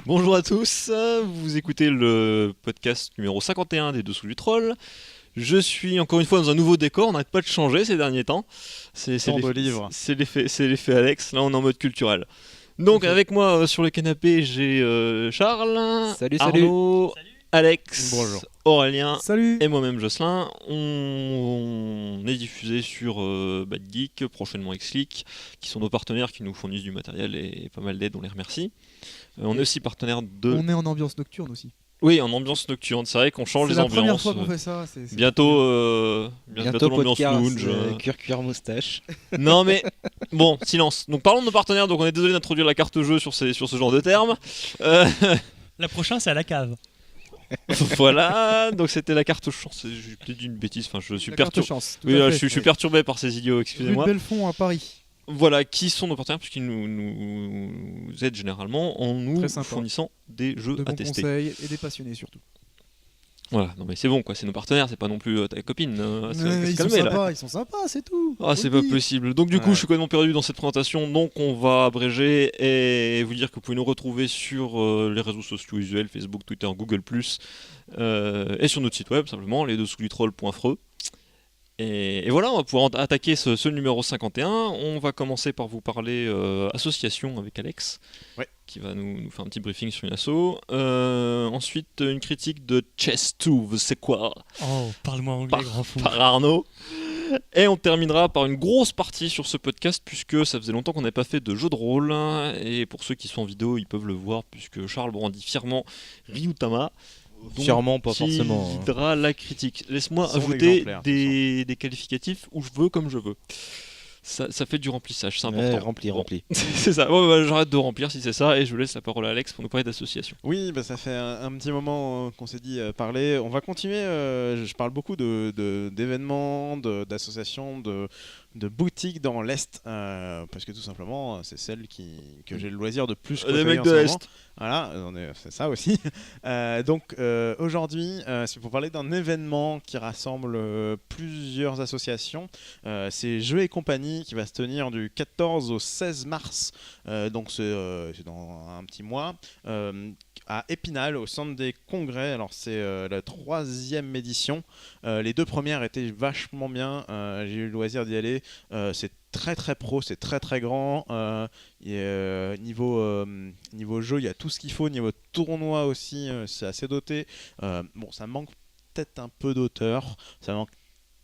Bonjour à tous, vous écoutez le podcast numéro 51 des Dessous du Troll. Je suis encore une fois dans un nouveau décor, on n'arrête pas de changer ces derniers temps. C'est l'effet Alex, là on est en mode culturel. Donc avec moi sur le canapé j'ai Charles, Salut. Arnaud, Alex, Bonjour. Aurélien Salut. et moi-même Jocelyn. On est diffusé sur Bad Geek, prochainement X-Leak, qui sont nos partenaires qui nous fournissent du matériel et pas mal d'aide, on les remercie. On est aussi partenaire de... On est en ambiance nocturne aussi. Oui, en ambiance nocturne, c'est vrai qu'on change les ambiances. C'est la première fois qu'on fait ça. Bientôt l'ambiance podcast, lounge. cuir moustache. Non mais, bon, silence. Donc parlons de nos partenaires, donc on est désolé d'introduire la carte jeu sur ce genre de termes. La prochaine, c'est à la cave. Voilà, donc c'était la carte chance. J'ai peut-être dit une bêtise, enfin je suis perturbé. Oui, là, je suis perturbé par ces idiots, excusez-moi. Rue de Belfond à Paris. Voilà, qui sont nos partenaires puisqu'ils nous aident généralement en nous fournissant des jeux de à bons tester. conseils et des passionnés surtout. Voilà, non mais c'est bon quoi, c'est nos partenaires, c'est pas non plus ta copine. Ils sont sympas, c'est tout. Ah, c'est pas possible. Donc du coup, je suis complètement perdu dans cette présentation, donc on va abréger et vous dire que vous pouvez nous retrouver sur les réseaux sociaux usuels, Facebook, Twitter, Google+, et sur notre site web, simplement, lesdessoudutroll.fr. Et voilà, on va pouvoir attaquer ce numéro 51. On va commencer par vous parler association avec Alex, qui va nous faire un petit briefing sur une asso. Ensuite, une critique de Chess2, c'est quoi ? Oh, parle-moi anglais, grand fou. Par Arnaud. Et on terminera par une grosse partie sur ce podcast, puisque ça faisait longtemps qu'on n'avait pas fait de jeu de rôle. Et pour ceux qui sont en vidéo, ils peuvent le voir, puisque Charles brandit fièrement Ryutama. Fièrement, pas forcément. Qui guidera la critique. Laisse-moi ajouter des qualificatifs où je veux, comme je veux. Ça fait du remplissage, c'est important. Rempli. C'est ça. Ouais, j'arrête de remplir si c'est ça, et je laisse la parole à Alex pour nous parler d'association. Oui, ça fait un petit moment qu'on s'est dit parler. On va continuer. Je parle beaucoup d'événements, d'associations, de boutiques dans l'Est, parce que tout simplement, c'est celle que j'ai le loisir de plus côtoyer. Les mecs en de ce l'Est. moment. Voilà, c'est ça aussi. Donc aujourd'hui, c'est pour parler d'un événement qui rassemble plusieurs associations. C'est Jeux et compagnie qui va se tenir du 14 au 16 mars, donc c'est dans un petit mois, à Épinal, au centre des congrès. Alors c'est la 3e édition. Les 2 premières étaient vachement bien. J'ai eu le loisir d'y aller. C'est très très pro, c'est très très grand. Niveau jeu, il y a tout ce qu'il faut. Niveau tournoi aussi, c'est assez doté. Bon, ça manque peut-être un peu d'auteur. Ça manque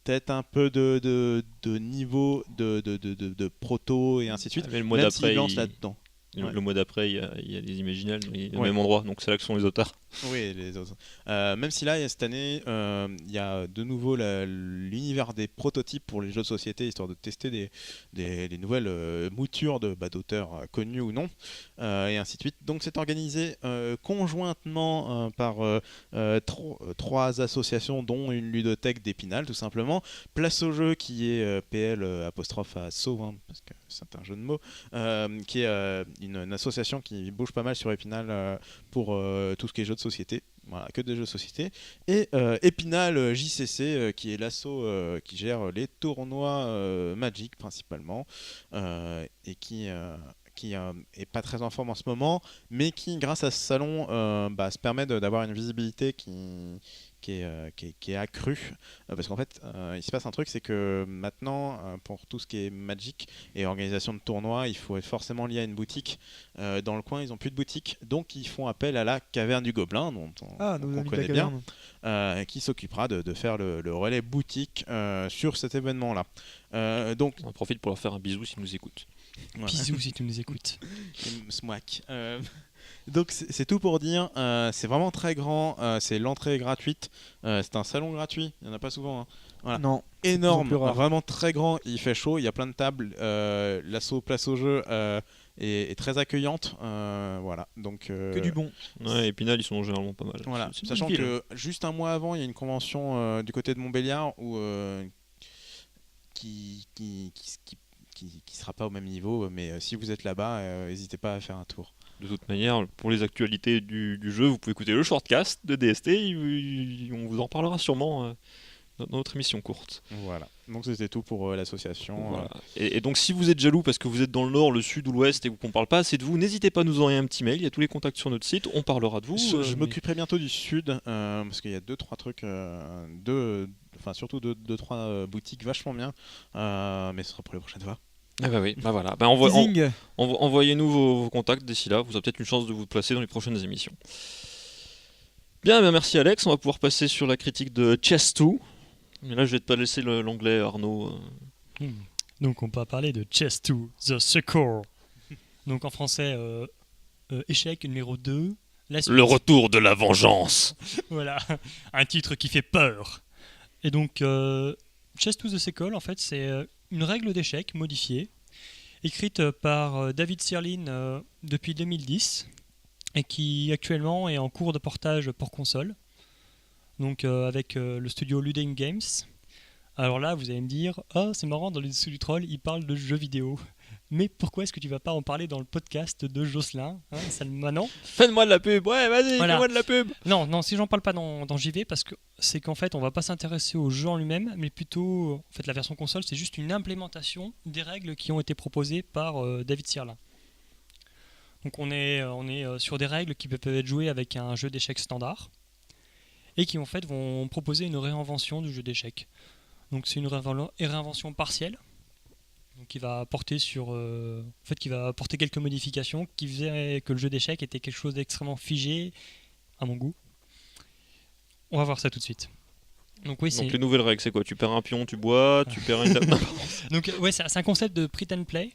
peut-être un peu de niveau de proto et ainsi de suite. Mais le mois d'après, là-dedans. Le mois d'après, il y a des Imaginales, au même endroit, donc c'est là que sont les auteurs. Oui, les autres. Même si là, cette année, il y a de nouveau l'univers des prototypes pour les jeux de société, histoire de tester des nouvelles moutures d'auteurs connus ou non, et ainsi de suite. Donc c'est organisé conjointement par 3 associations, dont une ludothèque d'Épinal, tout simplement. Place au jeu, qui est PL apostrophe à Sceaux, parce que c'est un jeu de mots, qui est une association qui bouge pas mal sur Épinal pour tout ce qui est jeux de société. Voilà, que des jeux de société. Et Épinal JCC, qui est l'asso qui gère les tournois Magic principalement, et qui est pas très en forme en ce moment, mais qui, grâce à ce salon, se permet d'avoir une visibilité qui est accrue, parce qu'en fait il se passe un truc, c'est que maintenant pour tout ce qui est Magic et organisation de tournois, il faut être forcément lié à une boutique. Dans le coin, ils n'ont plus de boutique, donc ils font appel à la Caverne du Gobelin, dont on connaît bien, qui s'occupera de faire le relais boutique sur cet événement là. Donc on en profite pour leur faire un bisou s'ils nous écoutent. Voilà. Bisous si tu nous écoutes. Smack. Donc c'est tout pour dire, c'est vraiment très grand, c'est l'entrée gratuite, c'est un salon gratuit, il n'y en a pas souvent. Voilà. Non, énorme, vraiment très grand, il fait chaud, il y a plein de tables, l'asso Place au jeu est très accueillante. Voilà, donc Que du bon. Ouais, Épinal, ils sont généralement pas mal. voilà, C'est une sachant bonne ville. que juste un mois avant, il y a une convention du côté de Montbéliard où qui sera pas au même niveau, mais si vous êtes là-bas, n'hésitez pas à faire un tour. De toute manière, pour les actualités du jeu, vous pouvez écouter le shortcast de DST. On vous en parlera sûrement dans notre émission courte. Voilà, donc c'était tout pour l'association. Voilà. Et donc, si vous êtes jaloux parce que vous êtes dans le nord, le sud ou l'ouest et qu'on parle pas assez de vous, n'hésitez pas à nous envoyer un petit mail. Il y a tous les contacts sur notre site. On parlera de vous. Je m'occuperai bientôt du sud parce qu'il y a 2-3 trucs, surtout 2-3 boutiques vachement bien, mais ce sera pour les prochaines fois. Ah bah oui, bah voilà. Teasing. Envoyez-nous vos contacts d'ici là. Vous avez peut-être une chance de vous placer dans les prochaines émissions. Bien, merci Alex. On va pouvoir passer sur la critique de Chess 2. Mais là, je vais te pas laisser l'anglais, Arnaud. Donc on va parler de Chess 2, The Secure. Donc en français, échec numéro 2. La suite. Le retour de la vengeance. Voilà, un titre qui fait peur. Et donc, Chess 2 The Secure, en fait, c'est une règle d'échec modifiée, écrite par David Sirlin depuis 2010, et qui actuellement est en cours de portage pour console, donc avec le studio Luding Games. Alors là, vous allez me dire, oh, c'est marrant, dans les dessous du troll, il parle de jeux vidéo. Mais pourquoi est-ce que tu vas pas en parler dans le podcast de Jocelyn, Salmanan ? Faites-moi de la pub. Ouais, vas-y, Voilà. fais-moi de la pub. Non, si j'en parle pas dans JV, parce que c'est qu'en fait, on va pas s'intéresser au jeu en lui-même, mais plutôt, en fait, la version console, c'est juste une implémentation des règles qui ont été proposées par David Sirlin. Donc on est sur des règles qui peuvent être jouées avec un jeu d'échecs standard, et qui en fait vont proposer une réinvention du jeu d'échecs. Donc c'est une réinvention partielle, donc qui va porter qui va apporter quelques modifications qui faisaient que le jeu d'échecs était quelque chose d'extrêmement figé à mon goût. On va voir ça tout de suite. Donc oui, Donc les nouvelles règles, c'est quoi ? Tu perds un pion, tu bois, tu perds une table. Donc ouais, c'est un concept de print and play.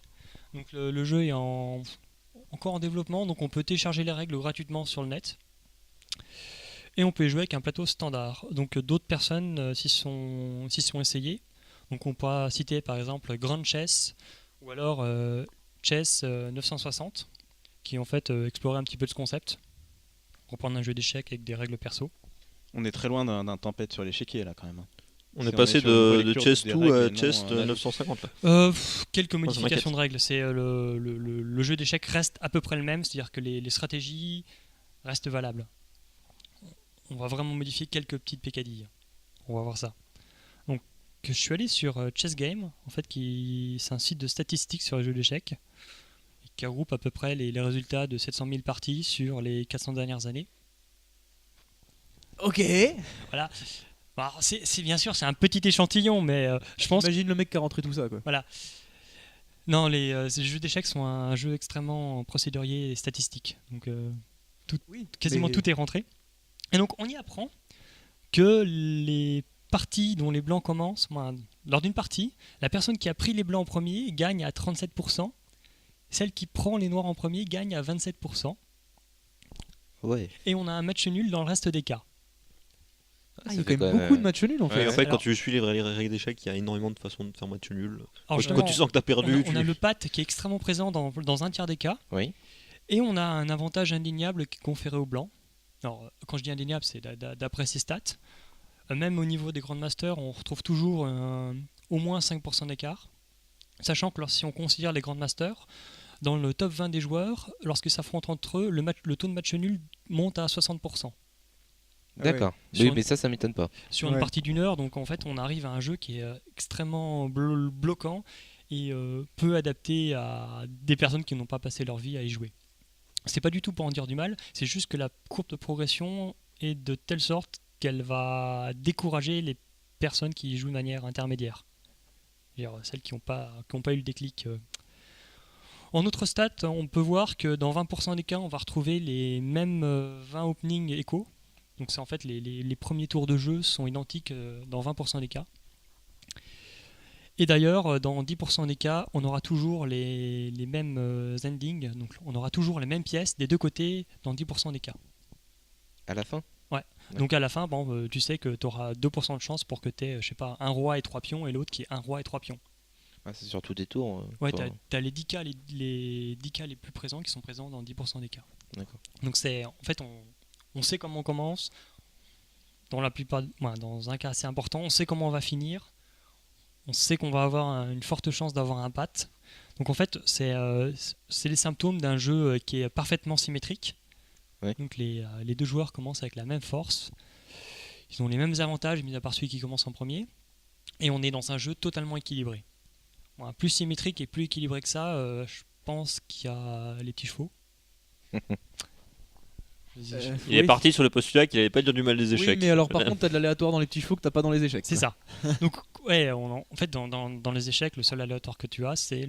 Donc le jeu est encore en développement, donc on peut télécharger les règles gratuitement sur le net. Et on peut y jouer avec un plateau standard. Donc d'autres personnes s'y sont essayées. Donc on pourra citer par exemple Grand Chess ou alors Chess 960 qui en fait explorait un petit peu ce concept. Reprendre un jeu d'échecs avec des règles perso. On est très loin d'un tempête sur l'échiquier là quand même. On est passé sur une de relecture Chess des 2 règles à et Chess non, 950 là. Quelques modifications m'inquiète. de règles. C'est le jeu d'échecs reste à peu près le même, c'est-à-dire que les stratégies restent valables. On va vraiment modifier quelques petites pécadilles. On va voir ça. Donc, je suis allé sur Chess Game, en fait, c'est un site de statistiques sur les jeux d'échecs, qui regroupe à peu près les résultats de 700 000 parties sur les 400 dernières années. Ok. Voilà. Alors, c'est bien sûr, c'est un petit échantillon, mais je pense. Imagine le mec qui a rentré tout ça, quoi. Voilà. Non, les jeux d'échecs sont un jeu extrêmement procédurier et statistique. Donc, quasiment tout est rentré. Et donc, on y apprend que les parties dont les blancs commencent, lors d'une partie, la personne qui a pris les blancs en premier gagne à 37%. Celle qui prend les noirs en premier gagne à 27%. Ouais. Et on a un match nul dans le reste des cas. Il y a quand même beaucoup de matchs nuls en fait. En fait, Alors- quand tu suis les règles d'échecs, il y a énormément de façons de faire match nul. Alors, Quand tu sens que t'as perdu, on a le pat qui est extrêmement présent dans un tiers des cas. Oui. Et on a un avantage indéniable qui est conféré aux blancs. Alors, quand je dis indéniable, c'est d'après ses stats. Même au niveau des Grandmasters, on retrouve toujours au moins 5% d'écart. Sachant que si on considère les Grandmasters, dans le top 20 des joueurs, lorsqu'ils s'affrontent entre eux, le taux de match nul monte à 60%. D'accord. Sur Oui, une- mais ça m'étonne pas. Sur une partie d'une heure, donc en fait, on arrive à un jeu qui est extrêmement bloquant et peu adapté à des personnes qui n'ont pas passé leur vie à y jouer. C'est pas du tout pour en dire du mal, c'est juste que la courbe de progression est de telle sorte qu'elle va décourager les personnes qui y jouent de manière intermédiaire. C'est-à-dire celles qui n'ont pas eu le déclic. En autre stat, on peut voir que dans 20% des cas, on va retrouver les mêmes 20 openings échos. Donc c'est en fait les premiers tours de jeu sont identiques dans 20% des cas. Et d'ailleurs, dans 10% des cas, on aura toujours les mêmes endings, donc on aura toujours les mêmes pièces des deux côtés dans 10% des cas. À la fin. Ouais. Donc à la fin, tu sais que tu auras 2% de chance pour que tu aies, je sais pas, un roi et 3 pions et l'autre qui est un roi et 3 pions. Ah, c'est surtout des tours. Ouais, toi. t'as les 10 cas, les 10 cas les plus présents qui sont présents dans 10% des cas. D'accord. Donc en fait, on sait comment on commence. Dans un cas assez important, on sait comment on va finir. On sait qu'on va avoir une forte chance d'avoir un pat. Donc en fait, c'est les symptômes d'un jeu qui est parfaitement symétrique. Ouais. Donc les deux joueurs commencent avec la même force. Ils ont les mêmes avantages, mis à part celui qui commence en premier. Et on est dans un jeu totalement équilibré. Bon, plus symétrique et plus équilibré que ça, je pense qu'il y a les petits chevaux. Il est parti sur le postulat qu'il n'allait pas dire du mal des échecs. Oui, mais alors par contre, t'as de l'aléatoire dans les petits chevaux que t'as pas dans les échecs. C'est quoi. ça. Donc, ouais, en fait, dans les échecs, le seul aléatoire que tu as, c'est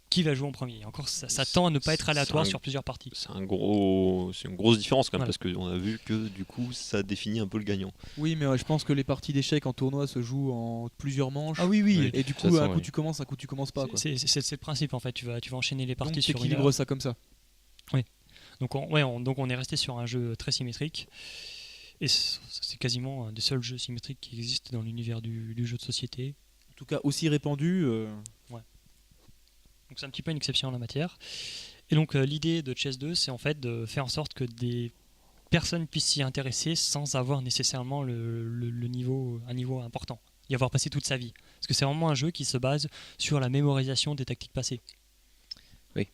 qui va jouer en premier. Et encore, ça tend à ne pas être aléatoire sur plusieurs parties. C'est une grosse différence quand même, Voilà. parce qu'on a vu que du coup ça définit un peu le gagnant. Oui, mais je pense que les parties d'échecs en tournoi se jouent en plusieurs manches. Ah oui, oui. Et du de coup, toute un façon, coup oui. tu commences, un coup tu commences pas. Quoi. C'est le principe en fait. Tu vas enchaîner les parties Donc sur une t'équilibres heure. ça comme ça. Donc on est resté sur un jeu très symétrique. Et c'est quasiment un des seuls jeux symétriques qui existent dans l'univers du jeu de société. En tout cas, aussi répandu. Donc c'est un petit peu une exception en la matière. Et donc l'idée de Chess 2, c'est en fait de faire en sorte que des personnes puissent s'y intéresser sans avoir nécessairement un niveau important, y avoir passé toute sa vie. Parce que c'est vraiment un jeu qui se base sur la mémorisation des tactiques passées. Oui.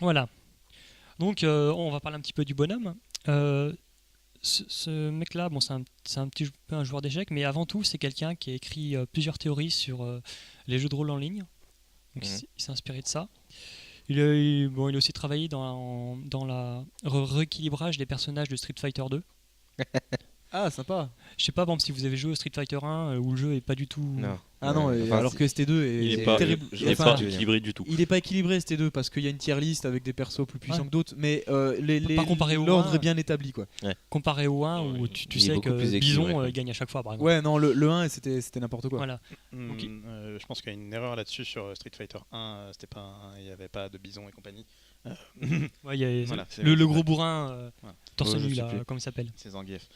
Voilà. Donc on va parler un petit peu du bonhomme. Ce mec-là, bon, c'est un petit peu un joueur d'échecs, mais avant tout, c'est quelqu'un qui a écrit plusieurs théories sur les jeux de rôle en ligne. Donc il s'est inspiré de ça. Il a aussi travaillé dans le rééquilibrage des personnages de Street Fighter 2. Ah, sympa. Je sais pas, bon, si vous avez joué au Street Fighter 1 où le jeu est pas du tout. Non. Ah non, et Enfin, alors que ST2 est, Il n'est pas, terrible. il est Enfin, pas équilibré du tout. il est pas équilibré ST2 parce qu'il y a une tier list avec des persos plus puissants Ouais. que d'autres, mais Pas comparé au l'ordre 1, est bien établi quoi. Comparé au 1 où Ouais, tu il est sais beaucoup que plus équilibré, Bison quoi. gagne à chaque fois, par exemple. Ouais, non, le 1 c'était n'importe quoi. Voilà. Je pense qu'il y a une erreur là-dessus sur Street Fighter 1. Il n'y avait pas de bison et compagnie. Ouais, il y a Voilà, le gros bourrin Voilà. torse Ouais, je nu sais là, plus. comment il s'appelle. C'est Zangief.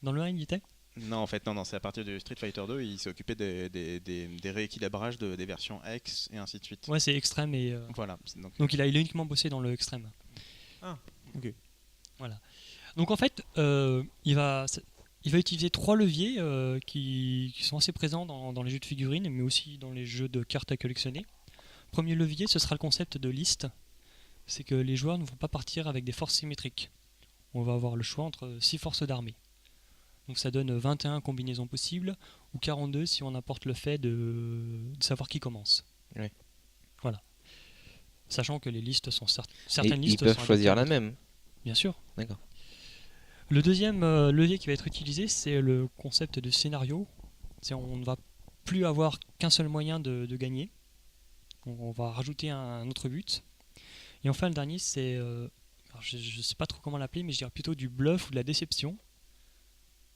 Dans le 1 il y était. Non, en fait, non, c'est à partir de Street Fighter 2, il s'est occupé des rééquilibrages des versions X et ainsi de suite. Ouais, c'est extrême et. Voilà. Donc il a uniquement bossé dans le extrême. Ah, ok. Voilà. Donc en fait, il va utiliser 3 leviers qui sont assez présents dans les jeux de figurines, mais aussi dans les jeux de cartes à collectionner. Premier levier, ce sera le concept de liste. C'est que les joueurs ne vont pas partir avec des forces symétriques. On va avoir le choix entre 6 forces d'armée. Donc ça donne 21 combinaisons possibles, ou 42 si on apporte le fait de savoir qui commence. Ouais. Voilà. Sachant que les listes sont Et certaines ils listes peuvent sont choisir adaptées la à d'autres. même. Bien sûr. D'accord. Le deuxième levier qui va être utilisé, c'est le concept de scénario. On ne va plus avoir qu'un seul moyen de gagner. On va rajouter un autre but. Et enfin, le dernier, c'est... je ne sais pas trop comment l'appeler, mais je dirais plutôt du bluff ou de la déception.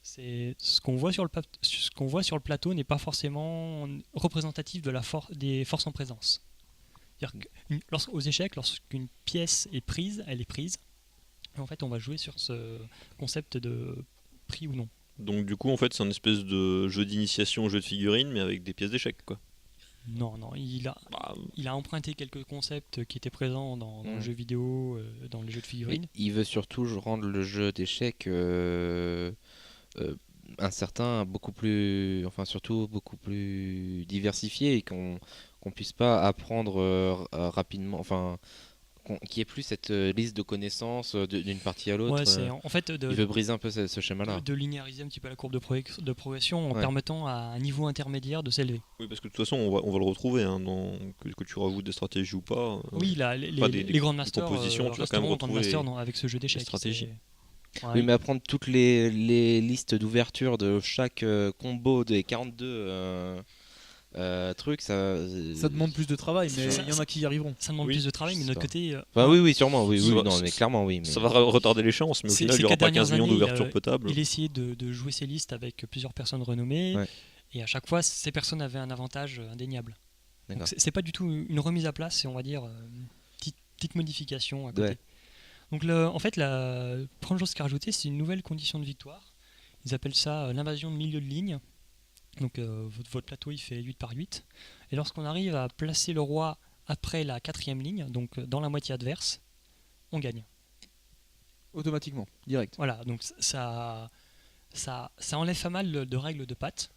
C'est ce qu'on voit sur le plateau n'est pas forcément représentatif de des forces en présence. C'est-à-dire aux échecs, lorsqu'une pièce est prise, elle est prise. Et en fait, on va jouer sur ce concept de prix ou non. Donc du coup en fait c'est un espèce de jeu d'initiation au jeu de figurines mais avec des pièces d'échecs quoi. Non, il a emprunté quelques concepts qui étaient présents dans le jeu vidéo, dans les jeux de figurines. Il veut surtout rendre le jeu d'échecs surtout beaucoup plus diversifié et qu'on puisse pas apprendre rapidement, qu'il n'y ait plus cette liste de connaissances d'une partie à l'autre. Ouais, c'est en fait il veut briser un peu ce schéma-là. de linéariser un petit peu la courbe de progression en Ouais. permettant à un niveau intermédiaire de s'élever. Oui parce que de toute façon on va le retrouver hein, que tu rajoutes des stratégies ou pas. Oui, là, pas les Grand Masters compositions, tu vas quand même resteront Grand retrouver Master avec ce jeu d'échecs. stratégies. Ouais. Oui, mais apprendre toutes les listes d'ouverture de chaque combo des 42 trucs, ça demande plus de travail, mais Ça- il y en a qui y arriveront. Ça demande Oui, plus de travail, mais de notre ça. côté, Enfin, oui, sûrement, oui, Ça va- non, mais clairement, oui. Mais... Ça va retarder l'échéance mais au Ces- final il ces n'y aura 4 pas 15 dernières millions années, d'ouvertures potables. il essayait de jouer ses listes avec plusieurs personnes renommées, Ouais. et à chaque fois, ces personnes avaient un avantage indéniable. D'accord. Donc c'est pas du tout une remise à plat, c'est on va dire petite modification à côté. Ouais. Donc en fait, la première chose qui est rajoutée, c'est une nouvelle condition de victoire. Ils appellent ça l'invasion de milieu de ligne. Donc votre plateau il fait 8 par 8. Et lorsqu'on arrive à placer le roi après la 4e ligne, donc dans la moitié adverse, on gagne. Automatiquement, direct. Voilà, donc ça enlève pas mal de règles de patte.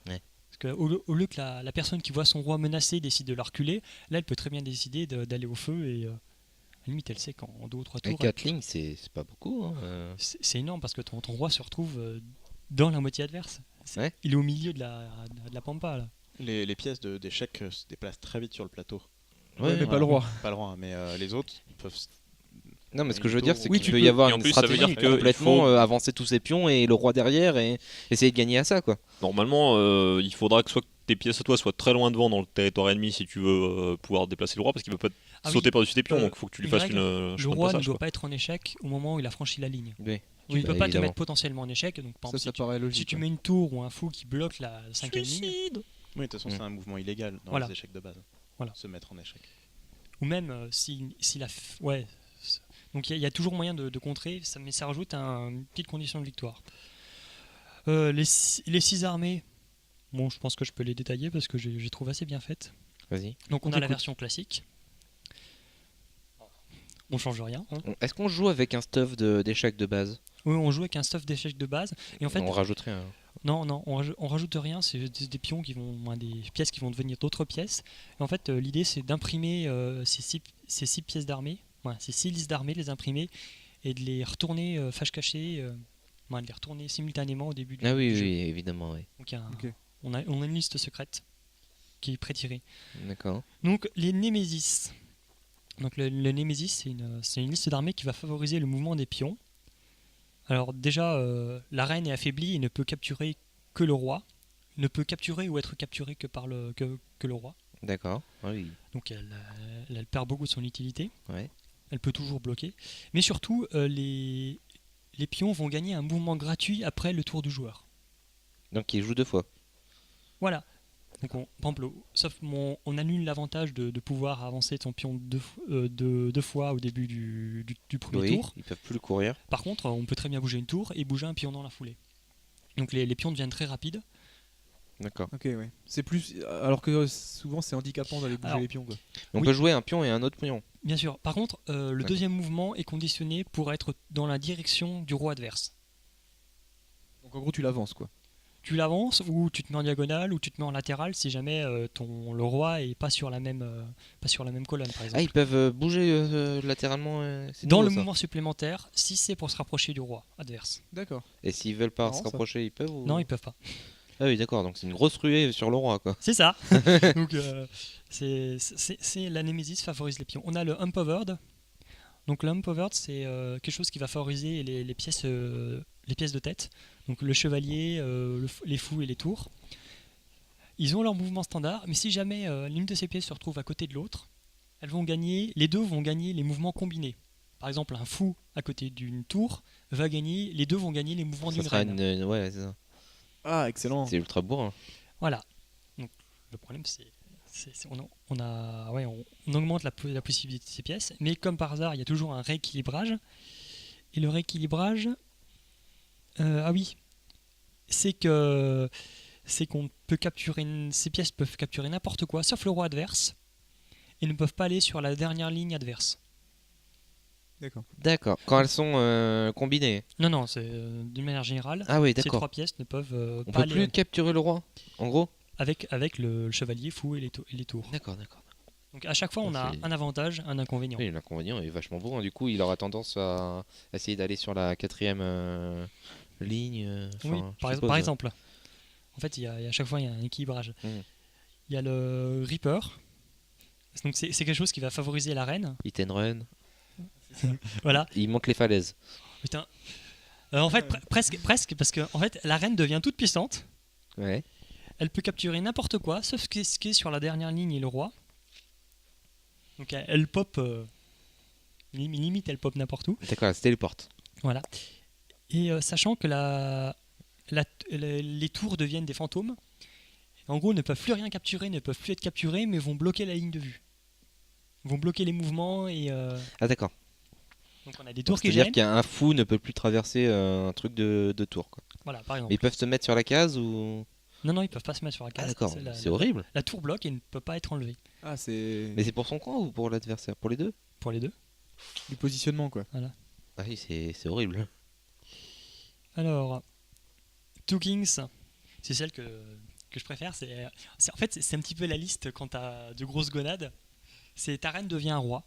Ouais. Parce que au lieu que la personne qui voit son roi menacé décide de la reculer, là elle peut très bien décider d'aller au feu et à la limite elle sait qu'en 2 ou 3 Et tours, 4 lignes, c'est pas beaucoup. Hein. c'est énorme parce que ton roi se retrouve dans la moitié adverse. Ouais. Il est au milieu de la pampa là. Les pièces d'échecs se déplacent très vite sur le plateau. Ouais, mais ouais. pas le roi. Pas le droit, mais les autres peuvent. Non, mais ce que je veux dire, c'est Oui, qu'il tu peut peux- y avoir et en une plus, ça veut stratégie dire que complètement il faut- avancer tous ses pions et le roi derrière et essayer de gagner à ça, quoi. Normalement, il faudra que soit que tes pièces à toi soient très loin devant dans le territoire ennemi si tu veux pouvoir déplacer le roi, parce qu'il ne peut pas Ah sauter oui, par-dessus tes pions, euh, donc il faut que tu lui une fasses règle, un Le chemin de roi ne passage, doit quoi. pas être en échec au moment où il a franchi la ligne. Oui. Tu ne bah, peux pas te évidemment. mettre potentiellement en échec. Donc, par Ça, exemple, ça paraît logique. si tu ouais. mets une tour ou un fou qui bloque la 5e ligne, Suicide. Oui, de toute façon, Mm. c'est un mouvement illégal dans Voilà. les échecs de base. Voilà. Se mettre en échec. ou même si la ouais, donc il y a toujours moyen de contrer, mais ça rajoute une petite condition de victoire. Les 6 armées, bon, je pense que je peux les détailler parce que j'ai trouvé assez bien faites. Vas-y. Donc on On a la t'écoute. version classique. On change rien. Hein. Est-ce qu'on joue avec un stuff d'échecs de base? Oui, on joue avec un stuff d'échecs de base. Et en fait, On rajouterait un. non, on rajoute rien. C'est des pions qui vont, des pièces qui vont devenir d'autres pièces. Et en fait, l'idée c'est d'imprimer ces 6 pièces d'armée, ces 6 listes d'armée, de les imprimer et de les retourner fâche cachée, de les retourner simultanément au début du, Ah oui, du jeu. oui, évidemment, oui. Donc il y a Ok. on a une liste secrète qui est pré-tirée. D'accord. Donc les Némésis. Donc le Némésis, c'est une liste d'armées qui va favoriser le mouvement des pions. Alors déjà, la reine est affaiblie et ne peut capturer que le roi. Ne peut capturer ou être capturée que par que le roi. D'accord. Ah oui. Donc elle perd beaucoup de son utilité. Ouais. Elle peut toujours bloquer. Mais surtout, les pions vont gagner un mouvement gratuit après le tour du joueur. Donc il joue 2 fois. Voilà. Donc par exemple, on annule l'avantage de pouvoir avancer ton pion deux fois au début du premier Oui, tour. ils peuvent plus le courir. Par contre, on peut très bien bouger une tour et bouger un pion dans la foulée. Donc les pions deviennent très rapides. D'accord. Ok, ouais. C'est plus. Alors que souvent, c'est handicapant d'aller bouger Alors, les pions, quoi. On Oui. peut jouer un pion et un autre pion. Bien sûr. Par contre, le D'accord. deuxième mouvement est conditionné pour être dans la direction du roi adverse. Donc en gros, tu l'avances, quoi. Tu l'avances ou tu te mets en diagonale ou tu te mets en latéral si jamais le roi est pas sur la même colonne par exemple. Ah, ils peuvent bouger latéralement. C'est Dans nouveau, le ça. mouvement supplémentaire, si c'est pour se rapprocher du roi adverse. D'accord. Et s'ils veulent pas Marrant, se ça. rapprocher, ils peuvent ou... Non, ils peuvent pas. Ah oui, d'accord. Donc c'est une grosse ruée sur le roi, quoi. C'est ça. Donc c'est la Némésis favorise les pions. On a le Unpowered. Donc le Unpowered, c'est quelque chose qui va favoriser les pièces de tête. Donc le chevalier, les fous et les tours. Ils ont leur mouvement standard, mais si jamais l'une de ces pièces se retrouve à côté de l'autre, les deux vont gagner les mouvements combinés. Par exemple, un fou à côté d'une tour les deux vont gagner les mouvements Ça d'une sera reine. ouais, c'est ça. Ah, excellent. C'est ultra bourrin. Voilà. Donc le problème on augmente la possibilité de ces pièces, mais comme par hasard, il y a toujours un rééquilibrage. Et le rééquilibrage, c'est qu'on peut capturer ces pièces peuvent capturer n'importe quoi, sauf le roi adverse, et ne peuvent pas aller sur la dernière ligne adverse. D'accord. D'accord. Quand elles sont combinées. Non, c'est d'une manière générale. Ah oui, Ces d'accord. 3 pièces ne peuvent On pas peut aller plus capturer le roi, en gros. avec le chevalier fou et les tours. D'accord, d'accord. Donc à chaque fois, on a C'est- un avantage, un inconvénient. Oui, l'inconvénient est vachement bourrin. Du coup, il aura tendance à essayer d'aller sur la 4e ligne. Oui, par exemple. En fait, à chaque fois, il y a un équilibrage. Mhm. Il y a le Reaper. Donc c'est quelque chose qui va favoriser la reine. Hit and run. Voilà. Il monte les falaises. Putain. En fait, presque, parce que en fait, la reine devient toute puissante. Ouais. Elle peut capturer n'importe quoi, sauf ce qui est sur la dernière ligne et le roi. Donc elle pop. Limite, elle pop n'importe où. D'accord, elle se téléporte. Voilà. Et sachant que les tours deviennent des fantômes, en gros, ne peuvent plus rien capturer, ne peuvent plus être capturés, mais vont bloquer la ligne de vue. Vont bloquer les mouvements et Ah d'accord. donc on a des tours qui C'est-à-dire gênent. qu'un fou ne peut plus traverser un truc de tour, quoi. Voilà, par exemple. Mais ils peuvent se mettre sur la case ou... Non, ils peuvent pas se mettre sur la Ah case. d'accord, C'est c'est horrible. la tour bloque et ne peut pas être enlevée Ah, c'est Mais c'est pour son camp ou pour l'adversaire? Pour les deux? pour les deux. du positionnement, quoi. Ah oui, c'est horrible. Alors, Two Kings, c'est celle que je préfère. En fait, c'est un petit peu la liste quand t'as de grosses gonades. C'est ta reine devient un roi.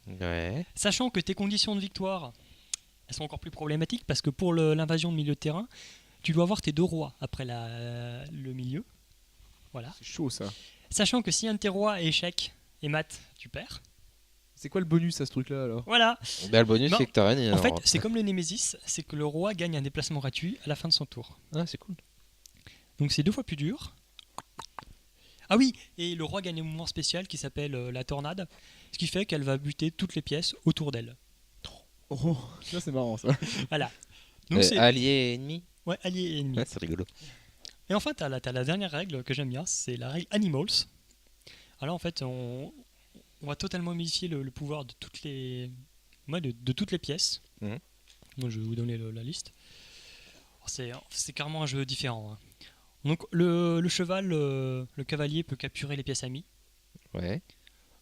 Ouais. Sachant que tes conditions de victoire, elles sont encore plus problématiques parce que pour l'invasion de milieu de terrain, tu dois avoir tes 2 rois après le milieu. Voilà. C'est chaud, ça. Sachant que si un de tes rois est échec et mat, tu perds. C'est quoi le bonus à ce truc-là, alors? Voilà. Bah, le bonus, Non, c'est que ta reine est En un fait, roi. c'est comme le Némésis, c'est que le roi gagne un déplacement gratuit à la fin de son tour. Ah, c'est cool. Donc c'est 2 fois plus dur. Ah oui, et le roi gagne un mouvement spécial qui s'appelle la tornade, ce qui fait qu'elle va buter toutes les pièces autour d'elle. Oh, ça c'est marrant, ça. Voilà. Donc c'est Allié et ennemi? ouais, allié et ennemi. Ouais, c'est rigolo. Et enfin, t'as la dernière règle que j'aime bien, c'est la règle Animals. Alors en fait, on va totalement modifier le pouvoir de toutes les, de toutes les pièces. Mhm. Donc je vais vous donner la liste. C'est carrément un jeu différent, hein. Donc le cheval, le cavalier peut capturer les pièces amies. Ouais.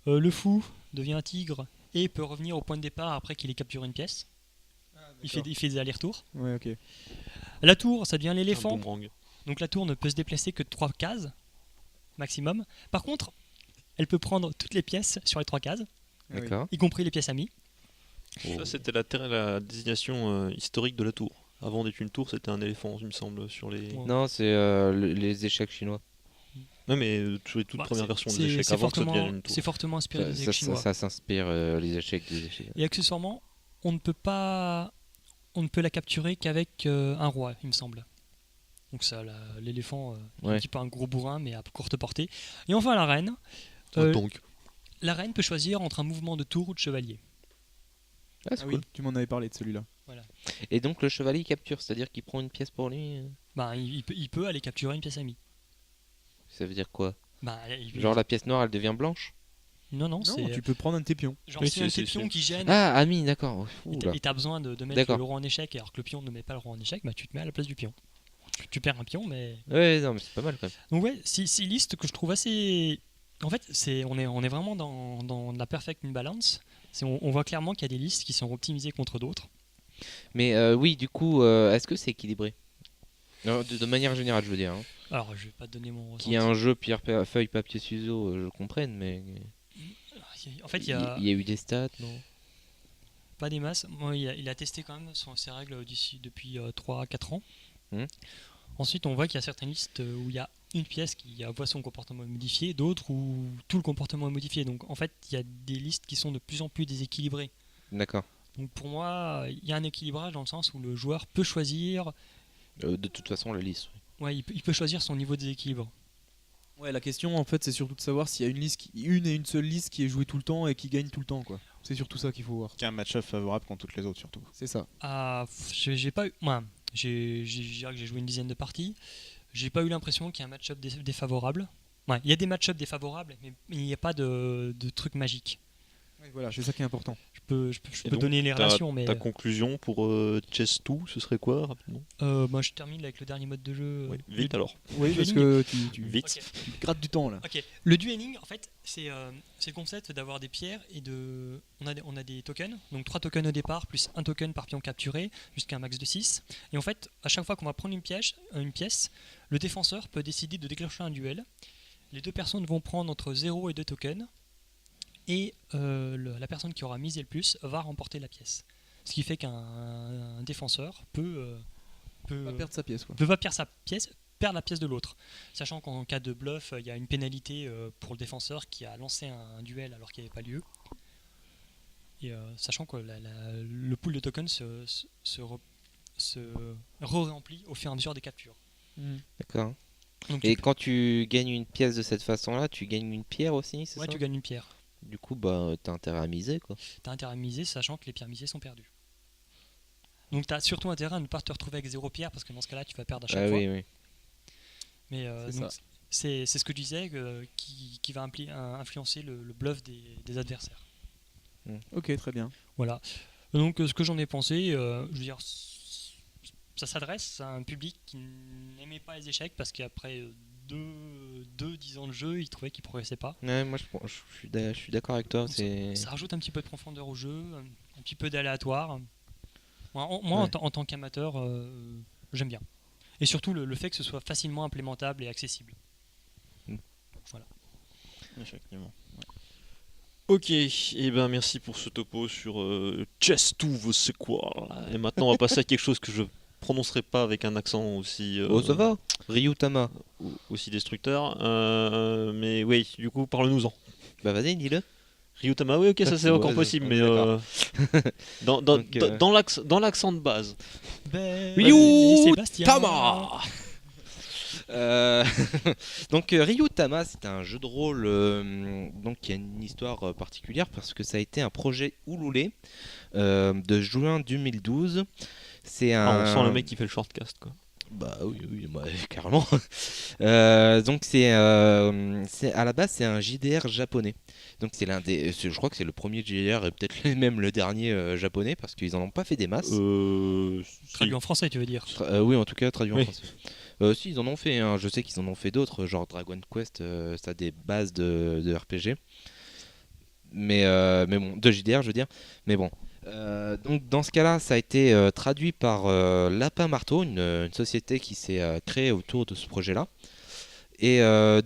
Le fou devient un tigre et peut revenir au point de départ après qu'il ait capturé une pièce. Il fait des allers-retours. Ouais, ok. La tour, ça devient Un l'éléphant. boomerang. Donc la tour ne peut se déplacer que de 3 cases maximum. Par contre, elle peut prendre toutes les pièces sur les 3 cases, Ah oui. D'accord. y compris les pièces amies. Ça, c'était la désignation historique de la tour. Avant d'être une tour, c'était un éléphant, il me semble, sur les. Ouais. Non, c'est les échecs chinois. Non, mais sur les toutes Bah, premières c'est- versions des c'est- échecs, c'est avant que ça fortement- devienne une tour. C'est fortement inspiré des Ça, échecs chinois. ça s'inspire les échecs des échecs. Et accessoirement, on ne peut la capturer qu'avec un roi, il me semble. Donc ça, l'éléphant, Ouais. un petit peu un gros bourrin, mais à courte portée. Et enfin la reine. Un Euh, tank. La reine peut choisir entre un mouvement de tour ou de chevalier. Ah, c'est Ah cool. oui, tu m'en avais parlé de celui-là. Et donc le chevalier il capture, c'est-à-dire qu'il prend une pièce pour lui. Ben, il peut aller capturer une pièce amie. Ça veut dire quoi? Ben, Genre la pièce noire elle devient blanche? Non, Non, c'est tu peux prendre un de tes pions. genre Oui, c'est un c'est- pion qui gêne. Ah, ami, d'accord. Et Oula. t'as besoin de mettre D'accord. le roi en échec, alors que le pion ne met pas le roi en échec, bah tu te mets à la place du pion. Tu perds un pion, mais. Ouais, non, mais c'est pas mal quand même. Donc, ouais, c'est une liste que je trouve assez. En fait, on est vraiment dans la perfect imbalance. On voit clairement qu'il y a des listes qui sont optimisées contre d'autres. Mais oui, du coup, est-ce que c'est équilibré? Non, de manière générale, je veux dire. Hein. Alors, je vais pas te donner mon Qu'il y a un jeu pierre, feuille, papier, ciseaux, je comprenne, mais En fait, il y a eu des stats, non? pas des masses. Moi, il a testé quand même ses règles depuis 3-4 ans. Mhm. Ensuite, on voit qu'il y a certaines listes où il y a une pièce qui voit son comportement modifié, d'autres où tout le comportement est modifié. Donc, en fait, il y a des listes qui sont de plus en plus déséquilibrées. D'accord. Donc, pour moi, il y a un équilibrage dans le sens où le joueur peut choisir. De toute façon, la liste. Oui. Ouais, il peut choisir son niveau de déséquilibre. Ouais, la question en fait, c'est surtout de savoir s'il y a une et une seule liste qui est jouée tout le temps et qui gagne tout le temps, quoi. C'est surtout ça qu'il faut voir. Qu'un match-up favorable contre toutes les autres, surtout. C'est ça. Ah, j'ai pas eu. Moi, je dirais que j'ai joué une dizaine de parties. J'ai pas eu l'impression qu'il y a un match-up défavorable. Ouais, il y a des match-up défavorables, mais il n'y a pas de truc magique. Ouais, voilà, c'est ça qui est important. Je peux Et peux donc, donner les relations, mais Ta conclusion pour Chess 2, ce serait quoi, rapidement? moi je termine avec le dernier mode de jeu. Oui, vite alors. Oui, parce dueling. que tu Vite. Ok. grattes du temps là. Ok, le dueling, en fait, c'est le concept d'avoir des pierres et de. On a des tokens, donc 3 tokens au départ, plus un token par pion capturé, jusqu'à un max de 6. Et en fait, à chaque fois qu'on va prendre une pièce, le défenseur peut décider de déclencher un duel. Les deux personnes vont prendre entre 0 et 2 tokens, et la personne qui aura misé le plus va remporter la pièce. Ce qui fait qu'un défenseur peut Pas perdre sa pièce, quoi. peut pas perdre sa pièce, perdre la pièce de l'autre. Sachant qu'en cas de bluff, il y a une pénalité pour le défenseur qui a lancé un duel alors qu'il n'y avait pas lieu. Et sachant que le pool de tokens se re-remplit au fur et à mesure des captures. D'accord. Donc Et tu, quand tu gagnes une pièce de cette façon-là, tu gagnes une pierre aussi, c'est ouais, ça? tu gagnes une pierre. Du coup, bah, t'as intérêt à miser, quoi. Tu as intérêt à miser, sachant que les pierres misées sont perdues. Donc tu as surtout intérêt à ne pas te retrouver avec 0 pierre, parce que dans ce cas-là, tu vas perdre à chaque Ah fois. oui, oui. Mais C'est donc, ça. c'est ce que je disais, qui va influencer le bluff des adversaires. Ok, très bien. Voilà. Donc ce que j'en ai pensé, je veux dire, ça s'adresse à un public qui n'aimait pas les échecs parce qu'après 10 ans de jeu, il trouvait qu'il progressait pas. Ouais, moi je suis d'accord avec toi. Ça rajoute un petit peu de profondeur au jeu, un petit peu d'aléatoire. Moi, en tant qu'amateur, j'aime bien. Et surtout le fait que ce soit facilement implémentable et accessible. Voilà. Effectivement. Ok, et ben merci pour ce topo sur Chess 2 c'est quoi. Et maintenant on va passer à quelque chose que je prononcerai pas avec un accent aussi Oh, ça va. Ryutama. aussi destructeur. Mais oui, du coup parle-nous-en. Bah vas-y, dis-le. Ryutama, oui ok ça c'est Ouais, encore on possible, est mais d'accord. Donc, dans l'accent de base. Sébastien. Ryutama. Donc Ryutama, c'est un jeu de rôle donc qui a une histoire particulière parce que ça a été un projet Ulule de juin 2012. C'est On sent un le mec qui fait le shortcast quoi. Bah oui, bah, carrément. Donc c'est à la base c'est un JDR japonais. Donc c'est je crois que c'est le premier JDR et peut-être même le dernier japonais parce qu'ils en ont pas fait des masses. Traduit en français, tu veux dire? Oui, en tout cas traduit en Oui. français. Si, ils en ont fait, hein. Je sais qu'ils en ont fait d'autres, genre Dragon Quest, ça a des bases de RPG. Mais bon, de JDR, je veux dire. Mais bon. Donc dans ce cas-là, ça a été traduit par Lapin Marteau, une société qui s'est créée autour de ce projet-là. Et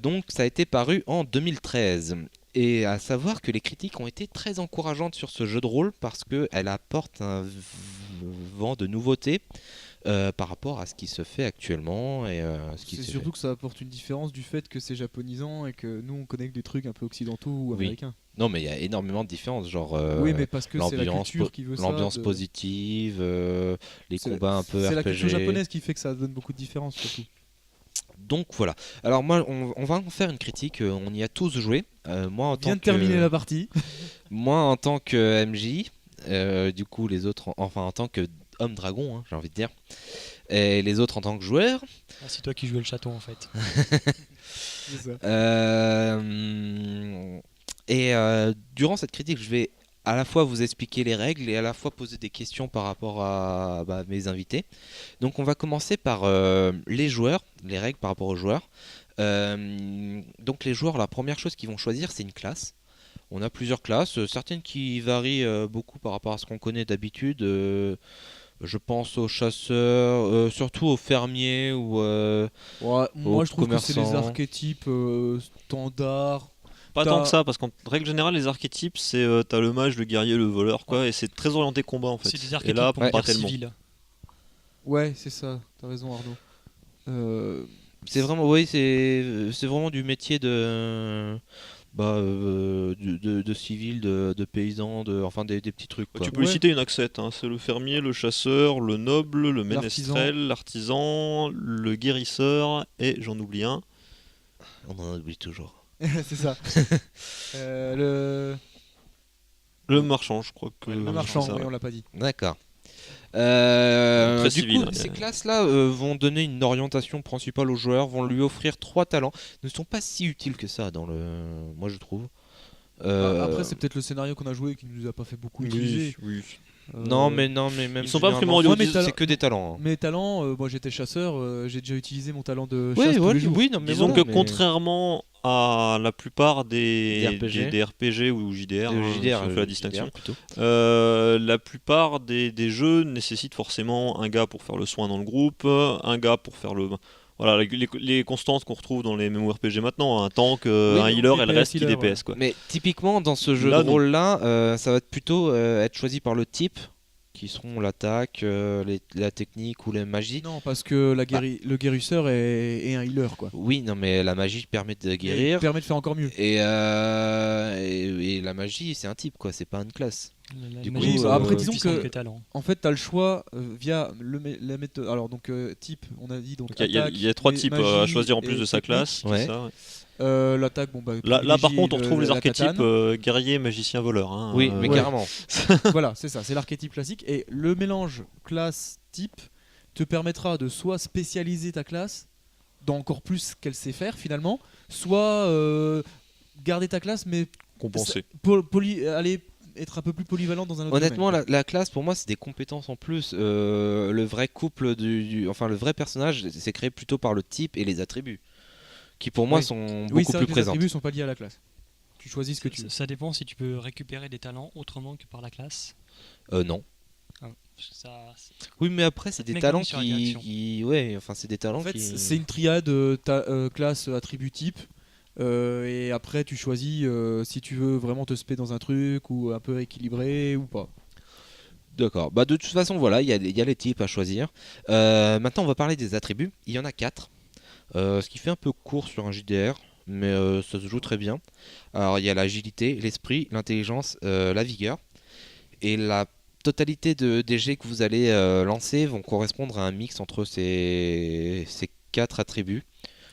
donc ça a été paru en 2013. Et à savoir que les critiques ont été très encourageantes sur ce jeu de rôle parce qu'elle apporte un vent de nouveauté par rapport à ce qui se fait actuellement et ce qui C'est s'est surtout que ça apporte une différence du fait que c'est japonisant et que nous on connaît que des trucs un peu occidentaux ou Oui. américains. Non, mais il y a énormément de différences, genre Oui, mais parce que c'est la l'ambiance culture qui veut ça. l'ambiance de- positive, les c'est- combats un peu C'est RPG. la culture japonaise qui fait que ça donne beaucoup de différences surtout. Donc voilà. Alors moi, on va en faire une critique. On y a tous joué. Moi en On vient tant de terminer la partie. moi en tant que MJ, du coup les autres, enfin en tant que homme dragon, hein, j'ai envie de dire, et les autres en tant que joueurs. Ah, c'est toi qui jouais le château en fait. C'est ça. Durant cette critique, je vais à la fois vous expliquer les règles et à la fois poser des questions par rapport à mes invités. Donc on va commencer par les joueurs, les règles par rapport aux joueurs. Donc les joueurs, la première chose qu'ils vont choisir, c'est une classe. On a plusieurs classes, certaines qui varient beaucoup par rapport à ce qu'on connaît d'habitude. Je pense aux chasseurs, surtout aux fermiers ou Ouais, moi je trouve que c'est les commerçants. archétypes standards. Pas T'as- tant que ça, parce qu'en règle générale, les archétypes, c'est t'as le mage, le guerrier, le voleur, quoi, et c'est très orienté combat en fait. C'est des Et archétypes là, pour pas guerre tellement. civile. Ouais, c'est ça. T'as raison Arnaud. c'est vraiment, oui, c'est vraiment du métier de de civil, de paysan, enfin des petits trucs quoi. Tu peux lui Ouais. citer une accette, hein. C'est le fermier, le chasseur, le noble, le L'artisan. ménestrel, l'artisan, le guérisseur, et j'en oublie un. On en oublie toujours. c'est ça. Le Le marchand, je crois que. le c'est marchand, ça, oui, ouais. on l'a pas dit. D'accord. Très Du civil, coup, hein, ces classes-là vont donner une orientation principale au joueur, vont lui offrir 3 talents. Ils ne sont pas si utiles que ça dans le, moi je trouve. Après, c'est peut-être le scénario qu'on a joué qui nous a pas fait beaucoup utiliser. Oui, oui. non mais même Ils sont pas généralement, primordiaux. Moi, mes c'est talents- que des talents. Hein. Mes talents, moi j'étais chasseur, j'ai déjà utilisé mon talent de Oui, chasse tous les jours. oui, non, mais Disons voilà, que mais- contrairement à la plupart des RPG. des RPG ou JDR, de hein, JDR, si on fait la JDR distinction, plutôt. la plupart des jeux nécessitent forcément un gars pour faire le soin dans le groupe, un gars pour faire le... Voilà, les constantes qu'on retrouve dans les MMORPG maintenant, un tank, Oui, un healer et le DPS, reste qui healer, DPS quoi. Mais typiquement dans ce jeu Là, de non. rôle là, ça va plutôt être choisi par le type, qui seront l'attaque, la technique ou la magie. Non, parce que le guérisseur est un healer quoi. Oui, non mais la magie permet de Et guérir. il permet de faire encore mieux. Et la magie, c'est un type, quoi, c'est pas une classe. Du coup, Oui, bah, après, disons puissante que- talent. En fait, tu as le choix via la méthode. Alors, donc, type, on a dit. Donc, Donc, il y a 3 types à magie choisir en et plus de sa technique. classe. c'est Ouais. ça, ouais. L'attaque, bon, bah. Là par privilégie contre, on retrouve les la archétypes katane. guerrier, magicien, voleur. Hein, Oui, mais ouais. carrément. Voilà, c'est ça, c'est l'archétype classique. Et le mélange classe-type te permettra de soit spécialiser ta classe dans encore plus qu'elle sait faire finalement, soit garder ta classe mais compensé. aller être un peu plus polyvalent dans un autre Honnêtement, domaine. la classe pour moi c'est des compétences en plus. Le vrai couple enfin le vrai personnage, c'est créé plutôt par le type et les attributs, qui pour moi Oui. sont Oui, beaucoup c'est vrai plus que les présents. attributs sont pas liés à la classe. Tu choisis ce que tu veux. Ça dépend si tu peux récupérer des talents autrement que par la classe. Non. Hein, parce que Oui, mais après c'est Ça te des met talents quand même sur la direction. ouais, enfin c'est des talents En fait, qui. c'est une triade classe, attribut, type. Et après, tu choisis si tu veux vraiment te spé dans un truc ou un peu équilibré ou pas. D'accord. Bah de toute façon voilà, il y a les types à choisir. Maintenant on va parler des attributs. Il y en a 4. Ce qui fait un peu court sur un JDR, mais ça se joue très bien. Alors il y a l'agilité, l'esprit, l'intelligence, la vigueur. Et la totalité des jets que vous allez lancer vont correspondre à un mix entre ces 4 attributs.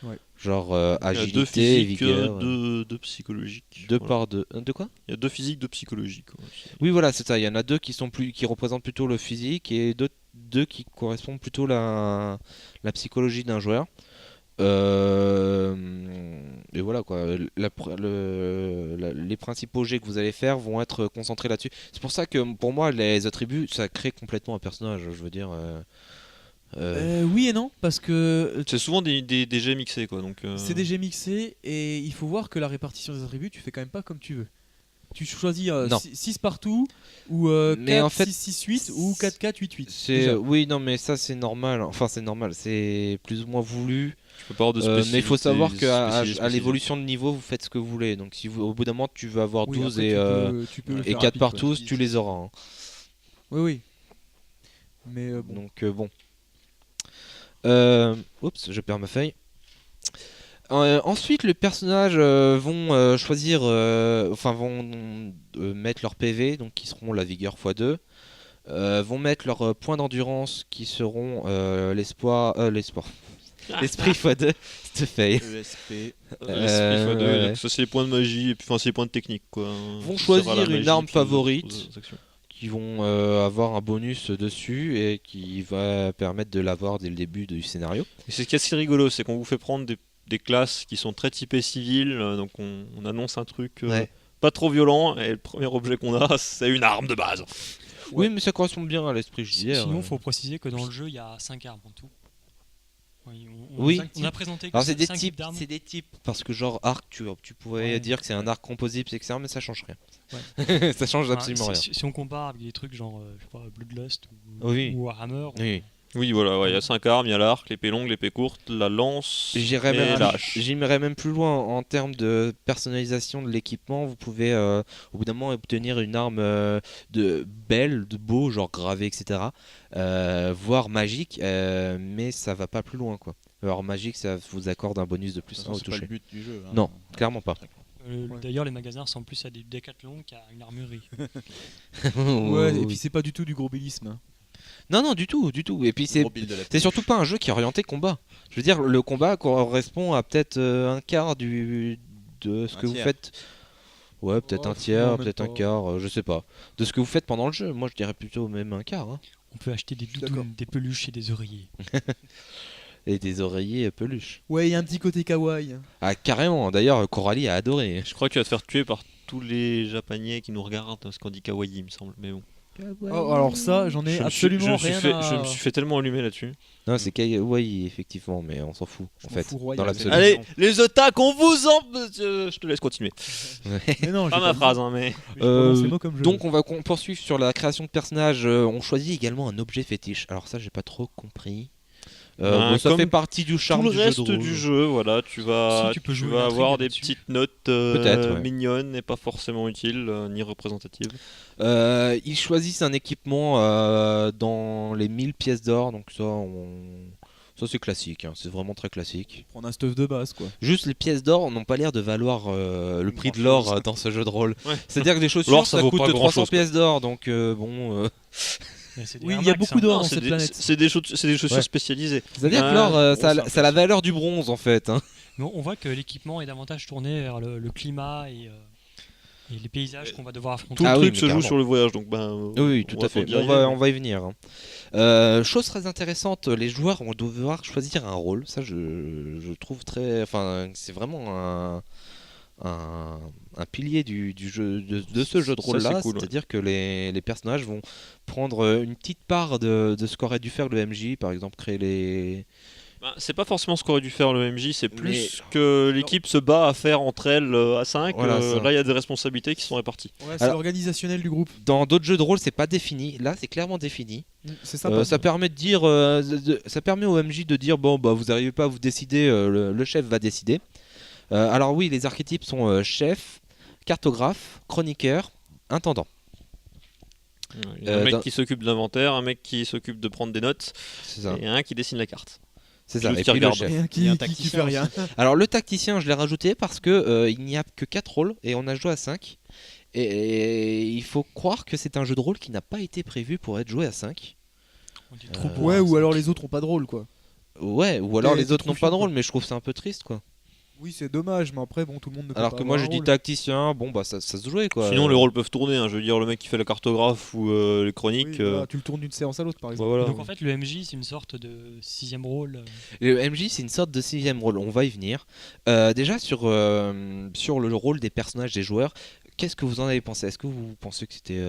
Ouais. Genre Il y a 2 agilité, physiques, vigueur. 2 psychologiques. Deux Voilà. par deux. De quoi? Il y a 2 physiques, 2 psychologiques. Ouais. Oui, voilà, c'est ça. Il y en a 2 qui représentent plutôt le physique et deux qui correspondent plutôt la psychologie d'un joueur. Et voilà quoi. Les principaux jets que vous allez faire vont être concentrés là-dessus. C'est pour ça que pour moi, les attributs, ça crée complètement un personnage. Je veux dire. Oui et non, parce que C'est souvent des jets mixés quoi. Donc, c'est des jets mixés et il faut voir que la répartition des attributs, tu fais quand même pas comme tu veux. Tu choisis Non. 6 partout ou Mais 4, en fait, 6, 6, 8 ou 4, 4, 8, 8. c'est oui, non, mais ça c'est normal. Enfin, c'est normal. C'est plus ou moins voulu. tu peux pas avoir de Mais il faut savoir spécialité- qu'à l'évolution de niveau, vous faites ce que vous voulez. Donc, si au bout d'un moment tu veux avoir 12 tu peux le et faire 4 rapide, par quoi. tous, tu les auras. Hein. Oui, oui. Mais bon. Donc, bon. Oups, je perds ma feuille. Ensuite, les personnages vont choisir, enfin vont mettre leur PV, donc qui seront la vigueur x2, vont mettre leurs points d'endurance qui seront l'espoir, l'esprit x2, cette feuille. ESP. L'esprit x2, ouais. donc ça c'est les points de magie et puis enfin c'est les points de technique quoi. Vont Ça sert à la choisir une magie, arme puis aux favorite. autres actions. Qui vont avoir un bonus dessus et qui va permettre de l'avoir dès le début du scénario. Et c'est ce qui est assez rigolo, c'est qu'on vous fait prendre des classes qui sont très typées civiles, donc on annonce un truc Ouais. pas trop violent et le premier objet qu'on a c'est une arme de base. Oui, mais ça correspond bien à l'esprit JDR. Sinon, il faut préciser que dans le jeu, il y a 5 armes en tout. Oui, Oui. on a présenté que Alors c'est des 5 types, d'armes. c'est des types parce que genre arc, tu pourrais Ouais. dire que c'est un arc composite, etc. Mais ça change rien. Ouais. Ça change Enfin, absolument rien. si on compare avec des trucs genre je sais pas, Bloodlust Oui. ou Warhammer, Oui. Oui voilà, ouais, il y a 5 armes, il y a l'arc, l'épée longue, l'épée courte, la lance J'irais et l'âge. même plus loin en termes de personnalisation de l'équipement. Vous pouvez au bout d'un moment obtenir une arme de belle, de beau, genre gravée, etc. Voire magique, mais ça va pas plus loin quoi. Alors magique, ça vous accorde un bonus de De toute plus façon, 1 au c'est pas le toucher. but du jeu. Hein. Non, clairement pas. Ouais. d'ailleurs les magasins ressemblent plus à des Decathlon qu'à une armurerie. Ouais, et puis c'est pas du tout du gros bélisme. Hein. Non, non, du tout, du tout. Et puis c'est Gros build de la c'est surtout pas un jeu qui est orienté combat. Je veux dire, le combat correspond à peut-être un quart de ce Un que vous tiers. faites. Ouais, peut-être Oh, un tiers, non, même peut-être un pas. quart, je sais pas. De ce que vous faites pendant le jeu. Moi, je dirais plutôt même un quart. Hein. On peut acheter des D'accord. doudounes, des peluches et des oreillers. Et des oreillers peluches. Ouais, il y a un petit côté kawaii. Ah, carrément. D'ailleurs, Coralie a adoré. Je crois que tu vas te faire tuer par tous les japonais qui nous regardent parce qu'on dit kawaii il me semble, mais bon. Oh, alors ça, j'en ai Je absolument me suis rien fait, à... je me suis fait tellement allumer là-dessus. Non, c'est kawaii, effectivement, mais on s'en fout, Je en m'en fait. fous royal. Dans l'absolu. Allez. Allez, les otaques, on vous en... je te laisse continuer. Mais non, Pas j'ai ma dit. phrase, hein, mais... Je prononce les mots comme je Donc veux. on va poursuivre sur la création de personnages. On choisit également un objet fétiche. Alors ça, j'ai pas trop compris. Ben, Bon, ça comme fait partie du charme Tout le du jeu reste de rôle. du jeu, voilà, tu vas, Si, tu peux tu jouer vas l'intrigue avoir des là-dessus. petites notes Peut-être, ouais. mignonnes et pas forcément utiles, ni représentatives. Ils choisissent un équipement dans les 1000 pièces d'or. Donc ça c'est classique. Hein. C'est vraiment très classique. Prendre un stuff de base, quoi. Juste les pièces d'or n'ont pas l'air de valoir le prix de l'or dans ce jeu de rôle. Ouais. C'est-à-dire que des chaussures L'or, ça, ça vaut coûte pas 300 grand-chose, quoi. pièces d'or. Donc bon. Mais c'est des Oui, Air il y a Max, beaucoup hein. d'or Non, dans c'est cette des, planète. c'est des chaussures Ouais. spécialisées. C'est-à-dire que Ah, l'or, bon, ça c'est a la valeur du bronze en fait. Hein. Mais on voit que l'équipement est davantage tourné vers le climat et les paysages qu'on va devoir affronter. Tout le Ah oui, truc mais se joue carrément. sur le voyage, donc ben... Oui, tout on va à fait. pas y arriver. On va y venir. Hein. Chose très intéressante, les joueurs vont devoir choisir un rôle. Ça, je trouve très. Enfin, c'est vraiment un pilier du jeu, de ce jeu de Ça, rôle-là, c'est cool, ouais. c'est-à-dire que les personnages vont prendre une petite part de ce qu'aurait dû faire le MJ, par exemple créer les... Bah, c'est pas forcément ce qu'aurait dû faire le MJ, c'est plus Mais- que l'équipe se bat à faire entre elles à 5. Voilà, ça. Là, il y a des responsabilités qui sont réparties. Ouais, c'est Alors- l'organisationnel du groupe. Dans d'autres jeux de rôle, c'est pas défini. Là, c'est clairement défini. C'est sympa. Ça permet de dire, ça permet au MJ de dire bon bah vous n'arrivez pas à vous décider, le chef va décider. Alors oui, les archétypes sont chef, cartographe, chroniqueur, intendant. Il y a un mec dans- qui s'occupe de l'inventaire, un mec qui s'occupe de prendre des notes, C'est ça. et un qui dessine la carte. C'est ça. L'autre Et qui puis le regarde. chef. Et un Il y a un qui tacticien fait rien. Alors le tacticien, je l'ai rajouté parce que il n'y a que 4 rôles et on a joué à 5. Et il faut croire que c'est un jeu de rôle qui n'a pas été prévu pour être joué à 5. On dit trop beau, Ouais, hein, ou ça. alors les autres ont pas de rôle, quoi. Ouais, ou alors Et les c'est autres trop n'ont pas de chiant, rôle, quoi. mais je trouve ça un peu triste quoi. Oui, c'est dommage, mais après, bon, tout le monde ne peut Alors pas que moi avoir je un dis rôle. tacticien, bon bah ça se jouait quoi. Sinon, les rôles peuvent tourner. Je veux dire, le mec qui fait la cartographe ou les Oui, chroniques. voilà, tu le tournes d'une séance à l'autre, par bah, exemple. voilà. Donc en fait, le MJ, c'est une sorte de 6ème rôle. Le MJ c'est une sorte de 6ème rôle, on va y venir. Déjà sur le rôle des personnages des joueurs, qu'est-ce que vous en avez pensé? Est-ce que vous pensez que c'était...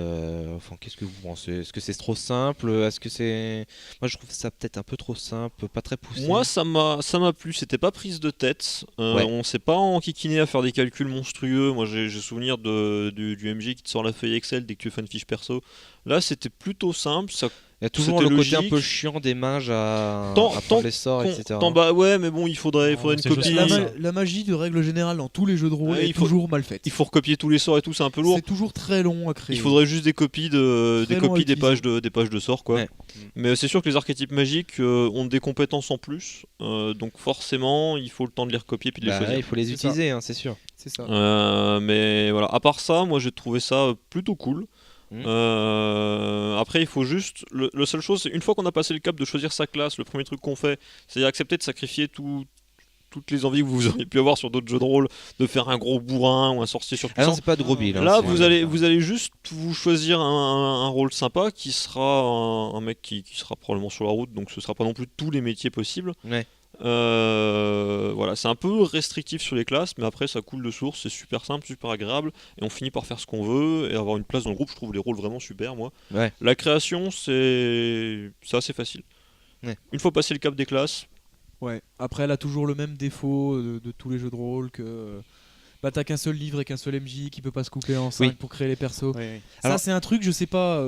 Enfin, qu'est-ce que vous pensez? Est-ce que c'est trop simple? Est-ce que c'est... Moi je trouve ça peut-être un peu trop simple, pas très poussé. Moi, ça m'a plu. C'était pas prise de tête. Ouais. On s'est pas enquiquiné à faire des calculs monstrueux. Moi, j'ai souvenir du MJ qui te sort la feuille Excel dès que tu fais une fiche perso. Là, c'était plutôt simple. Ça Il y a toujours le c'était côté un logique. peu chiant des mages à Tant- prendre tant les sorts, etc. Bah ouais, mais bon, il faudrait Non, une c'est copie. juste La, ça. la magie, de règle générale, dans tous les jeux de rôle, Ouais, est il faut- toujours mal faite. Il faut recopier tous les sorts et tout, c'est un peu lourd. C'est toujours très long à créer. Il faudrait juste des copies des Très long à copies des utiliser. pages de sorts quoi. Ouais. Mais c'est sûr que les archétypes magiques ont des compétences en plus, donc forcément il faut le temps de les recopier puis de les Bah, choisir. il faut les C'est utiliser, hein, c'est sûr. C'est ça. Mais voilà, à part ça, moi j'ai trouvé ça plutôt cool. Mhm. Après, il faut juste. Le seule chose, c'est une fois qu'on a passé le cap de choisir sa classe, le premier truc qu'on fait, c'est accepter de sacrifier toutes les envies que vous auriez pu avoir sur d'autres jeux de rôle, de faire un gros bourrin ou un sorcier Ah non, surpuissant. c'est pas de gros billes. hein, Là, c'est- vous allez juste vous choisir un rôle sympa qui sera un mec qui sera probablement sur la route, donc ce sera pas non plus tous les métiers possibles. Ouais. Voilà, c'est un peu restrictif sur les classes, mais après ça coule de source, c'est super simple, super agréable, et on finit par faire ce qu'on veut et avoir une place dans le groupe. Je trouve les rôles vraiment super, moi. Ouais. La création, c'est assez facile. Ouais. Une fois passé le cap des classes, Ouais. Après, elle a toujours le même défaut de tous les jeux de rôle que bah, t'as qu'un seul livre et qu'un seul MJ qui peut pas se coupler en 5 Oui. pour créer les persos. Oui, oui. Ça, Alors- c'est un truc, je sais pas.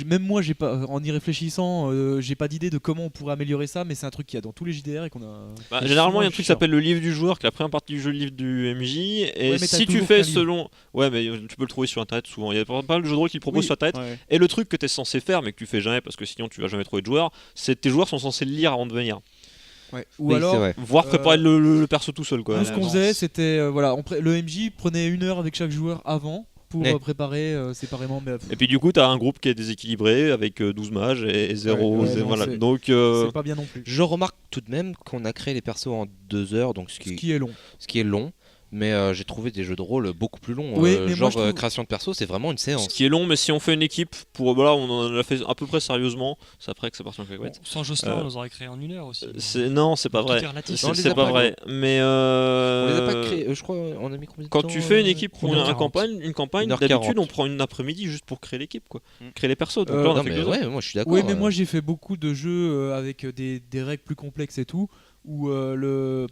Même moi, j'ai pas, en y réfléchissant, j'ai pas d'idée de comment on pourrait améliorer ça, mais c'est un truc qu'il y a dans tous les JDR et qu'on a. bah, c'est généralement il y a un souvent truc qui chiant. s'appelle le livre du joueur, qui est la première partie du jeu, le livre du MJ, et Ouais, mais t'as si tu toujours fais qu'un livre. selon. Ouais, mais tu peux le trouver sur internet souvent. Il y a pas mal de jeux de rôle qui le proposent Oui. sur internet. Ouais. Et le truc que tu es censé faire, mais que tu fais jamais parce que sinon tu vas jamais trouver de joueurs, c'est que tes joueurs sont censés le lire avant de venir. Ouais. Ou Oui, alors, c'est vrai. Voire préparer le perso tout seul quoi. nous, ce qu'on l'avance. faisait, c'était voilà, le MJ prenait 1 heure avec chaque joueur avant pour Ouais. préparer séparément. Mais Et puis du coup, tu as un groupe qui est déséquilibré avec 12 mages et 0. Ouais, non, voilà. c'est- Donc, c'est pas bien non plus. Je remarque tout de même qu'on a créé les persos en 2 heures, donc Ce qui est long. ce qui est long. Mais j'ai trouvé des jeux de rôle beaucoup plus longs. Oui, mais moi, genre je trouve- création de perso, c'est vraiment une ce séance. qui est long, mais si on fait une équipe, voilà, on en a fait à peu près sérieusement, c'est après que ça part en Bon, cacahuète. sans Jocelyn, Euh, on les aurait créés en 1 heure aussi. Non, c'est pas Tout vrai. est relatif. C'est Non, on les c'est a pas pas, vrai. Mais On les a pas créés, je crois, on a mis combien de quand temps tu fais une équipe pour 1h40. une campagne, 1h40. d'habitude on prend une après-midi juste pour créer l'équipe, quoi. Mm. Créer les persos. Donc Euh, là, on a Non fait mais que 2 heures. ouais, moi je suis d'accord. Oui, mais moi j'ai fait beaucoup de jeux avec des règles plus complexes et tout. Où,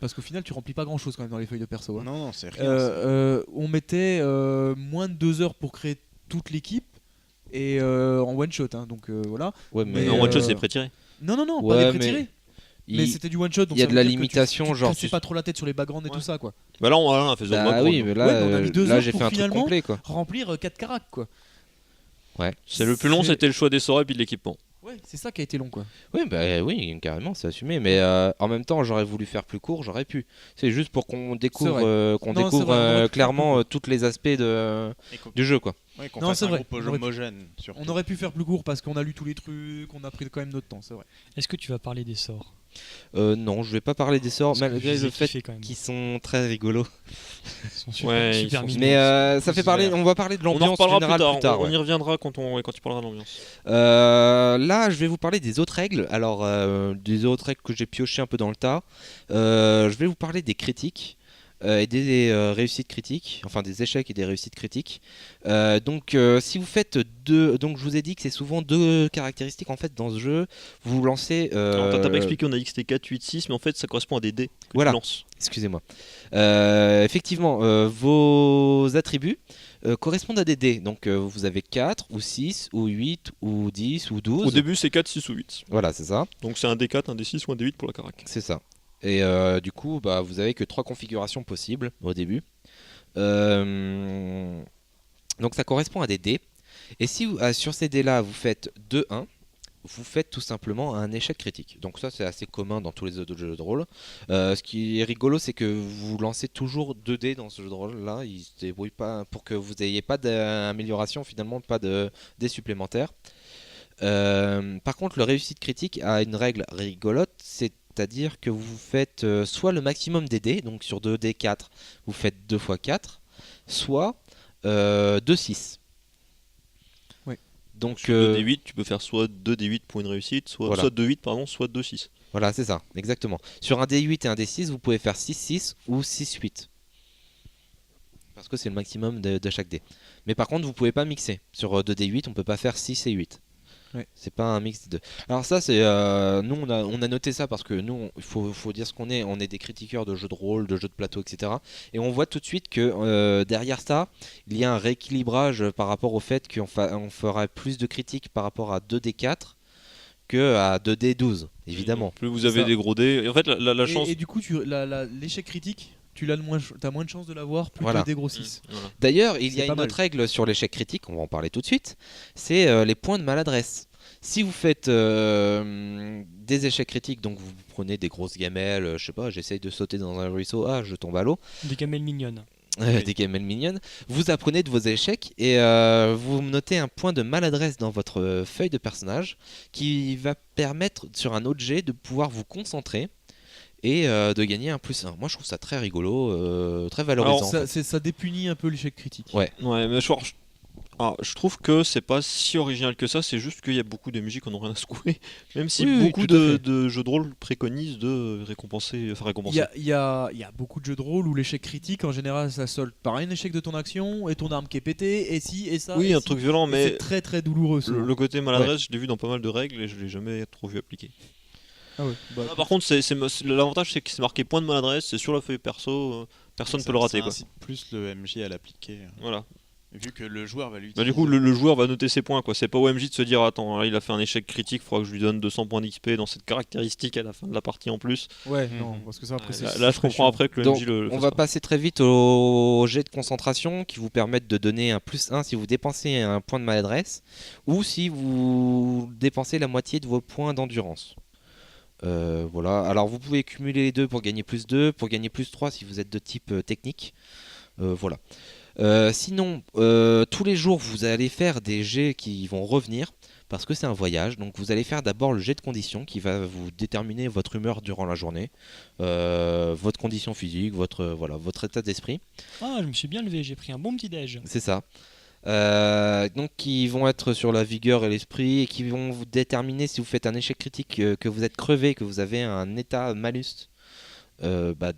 parce qu'au final, tu remplis pas grand chose quand même dans les feuilles de perso. Hein. Non, non, c'est rien. On mettait moins de 2 heures pour créer toute l'équipe et en one shot. Hein, donc voilà. Ouais, mais, Mais en one shot, euh, c'est prétiré. Non, non, non, Ouais, pas des mais prétirés. il- Mais c'était du one shot. Donc y a ça de veut la dire que limitation, tu genre cassais tu- pas trop la tête sur les backgrounds et Ouais. tout ça, quoi. Bah là, on a fait The Bah Background, oui, donc. mais là, Ouais, mais on a mis 2 là heures j'ai pour fait un truc finalement- complet quoi. Remplir 4 caracs, quoi. Ouais. C'est le plus long, c'était le choix des sorts et puis de l'équipement. Ouais, c'est ça qui a été long, quoi. Oui, bah oui, carrément, c'est assumé. Mais en même temps, j'aurais voulu faire plus court, j'aurais pu. C'est juste pour qu'on découvre, C'est vrai. qu'on Non, découvre c'est vrai, on aurait pu clairement faire tous les aspects du jeu quoi. Ouais, qu'on Non, fasse c'est un vrai. groupe On aurait pu- homogène. Surtout. On aurait pu faire plus court parce qu'on a lu tous les trucs, on a pris quand même notre temps, c'est vrai. Est-ce que tu vas parler des sorts? Non, je vais pas parler des sorts, Parce que malgré je les le ai fait kiffés quand même. qu'ils sont très rigolos. Ils sont super, Ouais, ils super sont- mignons. Mais ça fait parler, on va parler de On en l'ambiance reparlera générale plus tard. On ouais. y reviendra quand tu parleras de l'ambiance. Là, je vais vous parler des autres règles. Alors, des autres règles que j'ai pioché un peu dans le tas. Je vais vous parler des critiques. et des réussites critiques, enfin des échecs et des réussites critiques. Donc si vous faites deux, donc je vous ai dit que c'est souvent deux caractéristiques en fait dans ce jeu. Vous lancez. Alors, t'as pas expliqué, on a dit que c'était 4, 8, 6, mais en fait ça correspond à des dés que Voilà. tu lances. Excusez-moi. Effectivement, vos attributs correspondent à des dés. Donc vous avez 4 ou 6 ou 8 ou 10 ou 12. Au début c'est 4, 6 ou 8. Voilà, c'est ça. Donc c'est un D4, un D6 ou un D8 pour la carac. C'est ça. Et du coup, bah, vous avez que 3 configurations possibles au début. Donc ça correspond à des dés. Et si sur ces dés-là, vous faites 2-1, vous faites tout simplement un échec critique. Donc ça, c'est assez commun dans tous les autres jeux de rôle. Ce qui est rigolo, c'est que vous lancez toujours 2 dés dans ce jeu de rôle-là. Ils se débrouillent pas pour que vous n'ayez pas d'amélioration, finalement, pas de dés supplémentaires. Par contre, le réussite critique a une règle rigolote, c'est-à-dire que vous faites soit le maximum des dés, donc sur 2d4, vous faites 2 x 4, soit 2-6. Ouais. Donc, Sur 2D8 tu peux faire soit 2D8 pour une réussite, soit, Voilà. soit 2-8 pardon, soit 2-6. voilà, c'est ça, exactement. Sur un D8 et un D6, vous pouvez faire 6-6 ou 6-8. Parce que c'est le maximum de chaque dé. Mais par contre, vous pouvez pas mixer. Sur 2D8, on peut pas faire 6 et 8. Ouais. C'est pas un mix de deux. Alors ça, c'est nous on a noté ça parce que nous, il faut dire ce qu'on est. On est des critiqueurs de jeux de rôle, de jeux de plateau, etc. Et on voit tout de suite que derrière ça, il y a un rééquilibrage par rapport au fait on fera plus de critiques par rapport à 2D4 que à 2D12, évidemment. Plus vous avez Ça. des gros dés. Et en fait, la Et, chance. et du coup, l'échec critique, t'as moins de chances de l'avoir plus Voilà. que le dé gros 6. Voilà. D'ailleurs, il y C'est a pas une mal. autre règle sur l'échec critique, on va en parler tout de suite, c'est les points de maladresse. Si vous faites des échecs critiques, donc vous prenez des grosses gamelles, je sais pas, j'essaye de sauter dans un ruisseau, je tombe à l'eau, Des gamelles mignonnes. des gamelles mignonnes, vous apprenez de vos échecs et vous notez un point de maladresse dans votre feuille de personnage qui va permettre sur un autre jet de pouvoir vous concentrer et de gagner un +1. Moi je trouve ça très rigolo, très valorisant. en fait. Ça dépunit un peu l'échec critique. Ouais. Ouais, mais je trouve que c'est pas si original que ça, c'est juste qu'il y a beaucoup de musiques qui en ont rien à secouer. Même si Oui, oui, beaucoup tout à fait. de jeux de rôle préconisent de récompenser. Il y a beaucoup de jeux de rôle où l'échec critique, en général, ça solde par un échec de ton action et ton arme qui est pétée, et si, et ça. Oui, et un si. truc violent, Et mais c'est très très douloureux. souvent. le côté maladresse, je l'ai vu dans pas mal de règles et je l'ai jamais trop vu appliqué. Ah ouais, bah, Par contre, l'avantage c'est que c'est marqué point de maladresse, c'est sur la feuille perso, personne ne peut le rater. Ça Quoi. incite plus le MJ à l'appliquer, Voilà. vu que le joueur va l'utiliser. Bah, du coup, le joueur va noter ses points. Quoi. C'est pas au MJ de se dire attends, là, il a fait un échec critique, il faudra que je lui donne 200 points d'XP dans cette caractéristique à la fin de la partie en plus. ouais, Mhm. non, parce que ça après c'est. Là, je comprends après que le Donc, MJ le on fasse va pas. passer très vite au jet de concentration qui vous permettent de donner un +1 si vous dépensez un point de maladresse ou si vous dépensez la moitié de vos points d'endurance. Voilà. Alors vous pouvez cumuler les deux pour gagner +2, pour gagner +3 si vous êtes de type technique. Voilà. Sinon, tous les jours vous allez faire des jets qui vont revenir parce que c'est un voyage. Donc vous allez faire d'abord le jet de condition qui va vous déterminer votre humeur durant la journée, votre condition physique, votre état d'esprit. Ah, je me suis bien levé, j'ai pris un bon petit déj. C'est ça. Donc qui vont être sur la vigueur et l'esprit et qui vont vous déterminer si vous faites un échec critique, que vous êtes crevé, que vous avez un état malus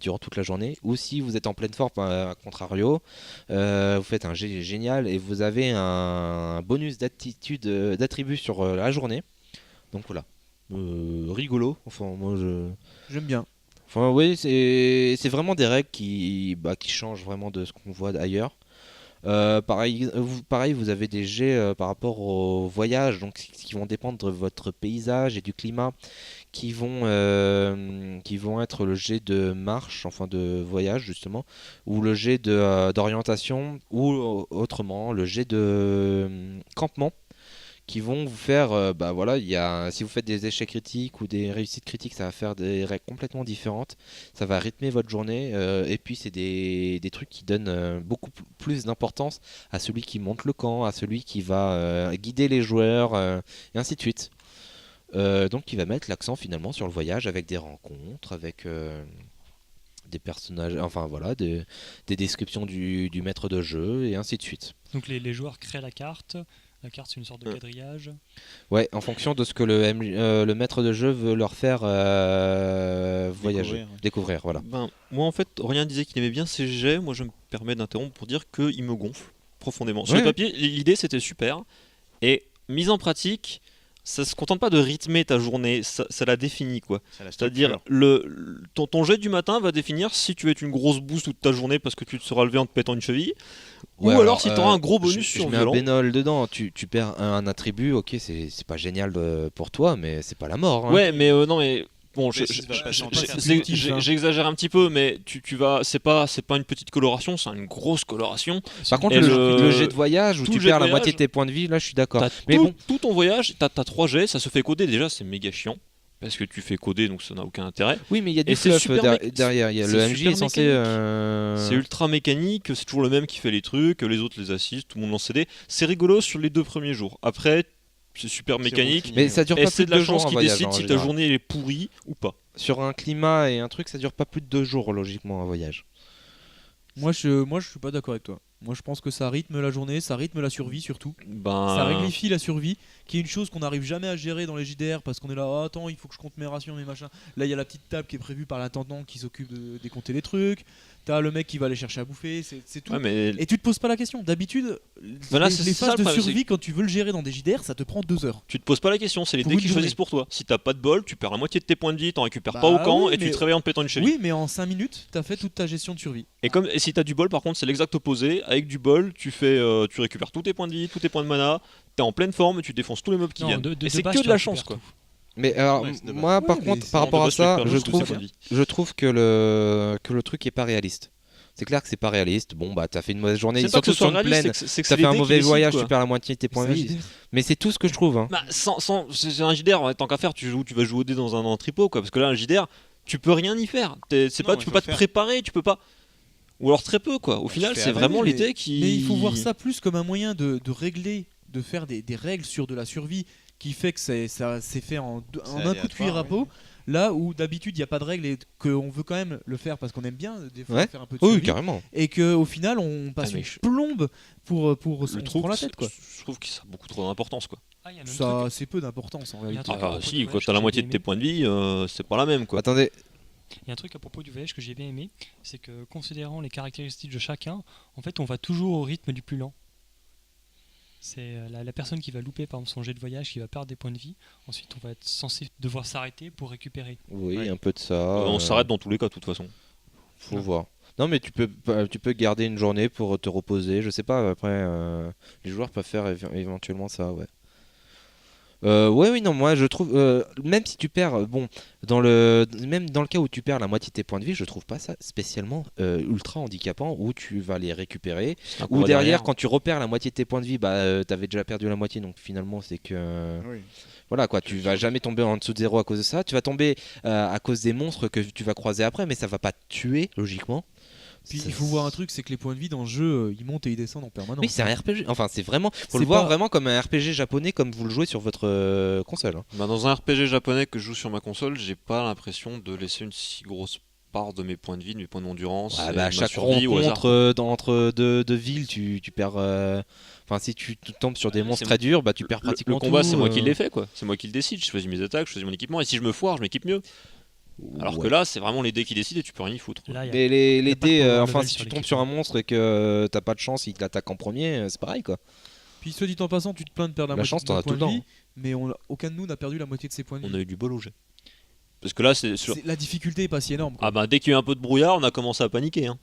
durant toute la journée, ou si vous êtes en pleine forme à contrario, vous faites un jet génial et vous avez un bonus d'attribut sur la journée. Donc voilà, rigolo. Enfin moi J'aime bien. enfin oui, c'est vraiment des règles qui changent vraiment de ce qu'on voit ailleurs. Pareil, vous avez des jets par rapport au voyage, donc qui vont dépendre de votre paysage et du climat, qui vont être le jet de marche, enfin de voyage justement, ou le jet d'orientation, ou autrement le jet de campement, qui vont vous faire, si vous faites des échecs critiques ou des réussites critiques, ça va faire des règles complètement différentes, ça va rythmer votre journée, et puis c'est des trucs qui donnent beaucoup plus d'importance à celui qui monte le camp, à celui qui va guider les joueurs, et ainsi de suite. Donc qui va mettre l'accent finalement sur le voyage avec des rencontres, avec des personnages, enfin voilà, des descriptions du maître de jeu, et ainsi de suite. Donc les joueurs créent la carte, La carte, c'est une sorte de quadrillage. Ouais, en fonction de ce que le maître de jeu veut leur faire voyager, découvrir, voilà. Ben, moi, en fait, Aurélien disait qu'il aimait bien ces jets. Moi, je me permets d'interrompre pour dire qu'il me gonfle profondément. Sur Ouais. le papier, l'idée, c'était super. Et mise en pratique, ça se contente pas de rythmer ta journée, ça la définit, quoi. C'est-à-dire, ton jet du matin va définir si tu vas être une grosse bouse toute ta journée parce que tu te seras levé en te pétant une cheville, Ouais, ou alors si tu auras un gros bonus je sur mets un violent. bénol dedans, tu perds un attribut, ok, c'est pas génial pour toi, mais c'est pas la mort. Hein. Ouais, mais non, mais bon, Mais si ça va passer en j'ai- tête. j'ai- j'exagère un petit peu, mais tu vas, c'est pas une petite coloration, c'est une grosse coloration. Par contre, Et le jet de voyage où tout tu le jet perds de la moitié voyage, de tes points de vie, là je suis d'accord. T'as Mais bon, tout ton voyage, t'as 3 jets, ça se fait coder déjà, c'est méga chiant. Parce que tu fais coder, donc ça n'a aucun intérêt. oui, mais il y a du Et c'est fluff super derrière. Il y a c'est le MJ super est censé. mécanique. C'est ultra mécanique, c'est toujours le même qui fait les trucs, les autres les assistent, tout le monde lance CD. C'est rigolo sur les 2 premiers jours. Après, c'est super mécanique. routinier. Mais ça dure Et pas c'est plus de de la 2 jours chance en qui voyage. décide en si ta général. journée est pourrie ou pas. Sur un climat et un truc, ça dure pas plus de 2 jours logiquement un voyage. Moi, je suis pas d'accord avec toi. Moi, je pense que ça rythme la journée, ça rythme la survie surtout. Ben, Ça réglifie la survie, qui est une chose qu'on n'arrive jamais à gérer dans les JDR parce qu'on est là, ah, attends, il faut que je compte mes rations, mes machins. Là, il y a la petite table qui est prévue par l'intendant qui s'occupe de décompter les trucs. T'as le mec qui va aller chercher à bouffer, c'est tout. ouais, mais Et tu te poses pas la question. D'habitude, Voilà, les c'est ça, phases le de problème, survie, quand tu veux le gérer dans des JDR, ça te prend 2 heures. tu te poses pas la question, c'est les Pour dés une qui journée. choisissent pour toi. Si t'as pas de bol, tu perds la moitié de tes points de vie, t'en récupères Bah pas au camp oui, et tu mais- te réveilles en te pétant une cheville. Oui, mais en 5 minutes, t'as fait toute ta gestion de survie. Et si t'as du bol, par contre, c'est l'exact opposé. Avec du bol, tu récupères tous tes points de vie, tous tes points de mana, t'es en pleine forme et tu défonces tous les mobs qui Non, viennent. de Et c'est base, que tu de la récupères chance, quoi. tout. Mais alors, Ouais, c'est dommage. moi, par Ouais, contre, mais par Non, rapport de à base, tu ça, récupères je juste tous tes trouve, points de vie. je trouve que le truc est pas réaliste. C'est clair que c'est pas réaliste. Bon, bah, t'as fait une mauvaise journée, C'est pas que surtout ce soit sur une réaliste, plaine. c'est que T'as c'est fait un les dés qui mauvais décident, voyage, quoi. tu perds la moitié de tes points de vie. Mais c'est tout ce que je trouve. Hein. Bah, c'est un JDR, tant qu'à faire, tu vas jouer au dé dans un entrepôt, quoi. Parce que là, un JDR, tu peux rien y faire. Non, Tu mais peux faut pas le te faire. préparer, tu peux pas. Ou alors très peu, quoi. Au final, fais c'est avec, vraiment les mais- dés qui. Mais il faut voir ça plus comme un moyen de régler, de faire des règles sur de la survie qui fait que ça s'est fait en un coup de cuillère à peau. Là où d'habitude il n'y a pas de règles et qu'on veut quand même le faire parce qu'on aime bien des fois Ouais. faire un peu de Oui, survie, carrément. et qu'au final on passe Ah, mais une je- plombe pour Le on se truc, prend la tête quoi. je trouve que ça a beaucoup trop d'importance, quoi. Ah, il y a un autre Ça truc. c'est peu d'importance en Il y a un réalité. truc à Ah, propos si, du quand voyage t'as la que moitié j'ai de bien tes points de vie, c'est pas la même, quoi. Attendez, Il y a un truc à propos du voyage que j'ai bien aimé, c'est que considérant les caractéristiques de chacun, en fait on va toujours au rythme du plus lent. C'est la personne qui va louper par exemple son jet de voyage, qui va perdre des points de vie, ensuite on va être censé devoir s'arrêter pour récupérer. oui, Ouais. un peu de ça. On s'arrête dans tous les cas, de toute façon. Faut voir. Non, mais tu peux garder une journée pour te reposer. Je sais pas. Après, les joueurs peuvent faire éventuellement ça, ouais. Ouais, oui, non, moi je trouve, même si tu perds, bon, même dans le cas où tu perds la moitié de tes points de vie, je trouve pas ça spécialement ultra handicapant où tu vas les récupérer. C'est un Ou combat derrière, quand tu repères la moitié de tes points de vie, bah t'avais déjà perdu la moitié, donc finalement c'est que. Voilà quoi, tu vas jamais tomber en dessous de zéro à cause de ça. Tu vas tomber à cause des monstres que tu vas croiser après, mais ça va pas te tuer logiquement. Puis Ça- il faut voir un truc, c'est que les points de vie dans le jeu ils montent et ils descendent en permanence. Oui, c'est un RPG. Enfin, c'est vraiment. Faut C'est le voir pas- vraiment comme un RPG japonais, comme vous le jouez sur votre console. Hein. Bah, dans un RPG japonais que je joue sur ma console, j'ai pas l'impression de laisser une si grosse part de mes points de vie, de mes points d'endurance. Ouais, et bah, de à ma chaque survie au hasard. rencontre entre deux villes, tu perds. Enfin, si tu tombes sur des Ouais, monstres c'est- très durs, bah tu perds Le pratiquement combat, tout, c'est moi qui l'ai fait, quoi. C'est moi qui le décide. Je choisis mes attaques, je choisis mon équipement. Et si je me foire, je m'équipe mieux. Alors que Ouais. là, c'est vraiment les dés qui décident et tu peux rien y foutre. Là, il y a- Mais les y a pas de dés, power enfin, level si sur tu tombes sur un monstre et que t'as pas de chance, il t'attaque en premier, c'est pareil quoi. Puis soit dit en passant, tu te plains de perdre la La moitié chance, de t'en nos as tout le points de temps. vie, mais aucun de nous n'a perdu la moitié de ses points de On vie. a eu du bol au jet. Parce que là, c'est sûr. La difficulté est pas si énorme. Quoi. Ah bah dès qu'il y a eu un peu de brouillard, on a commencé à paniquer. Hein.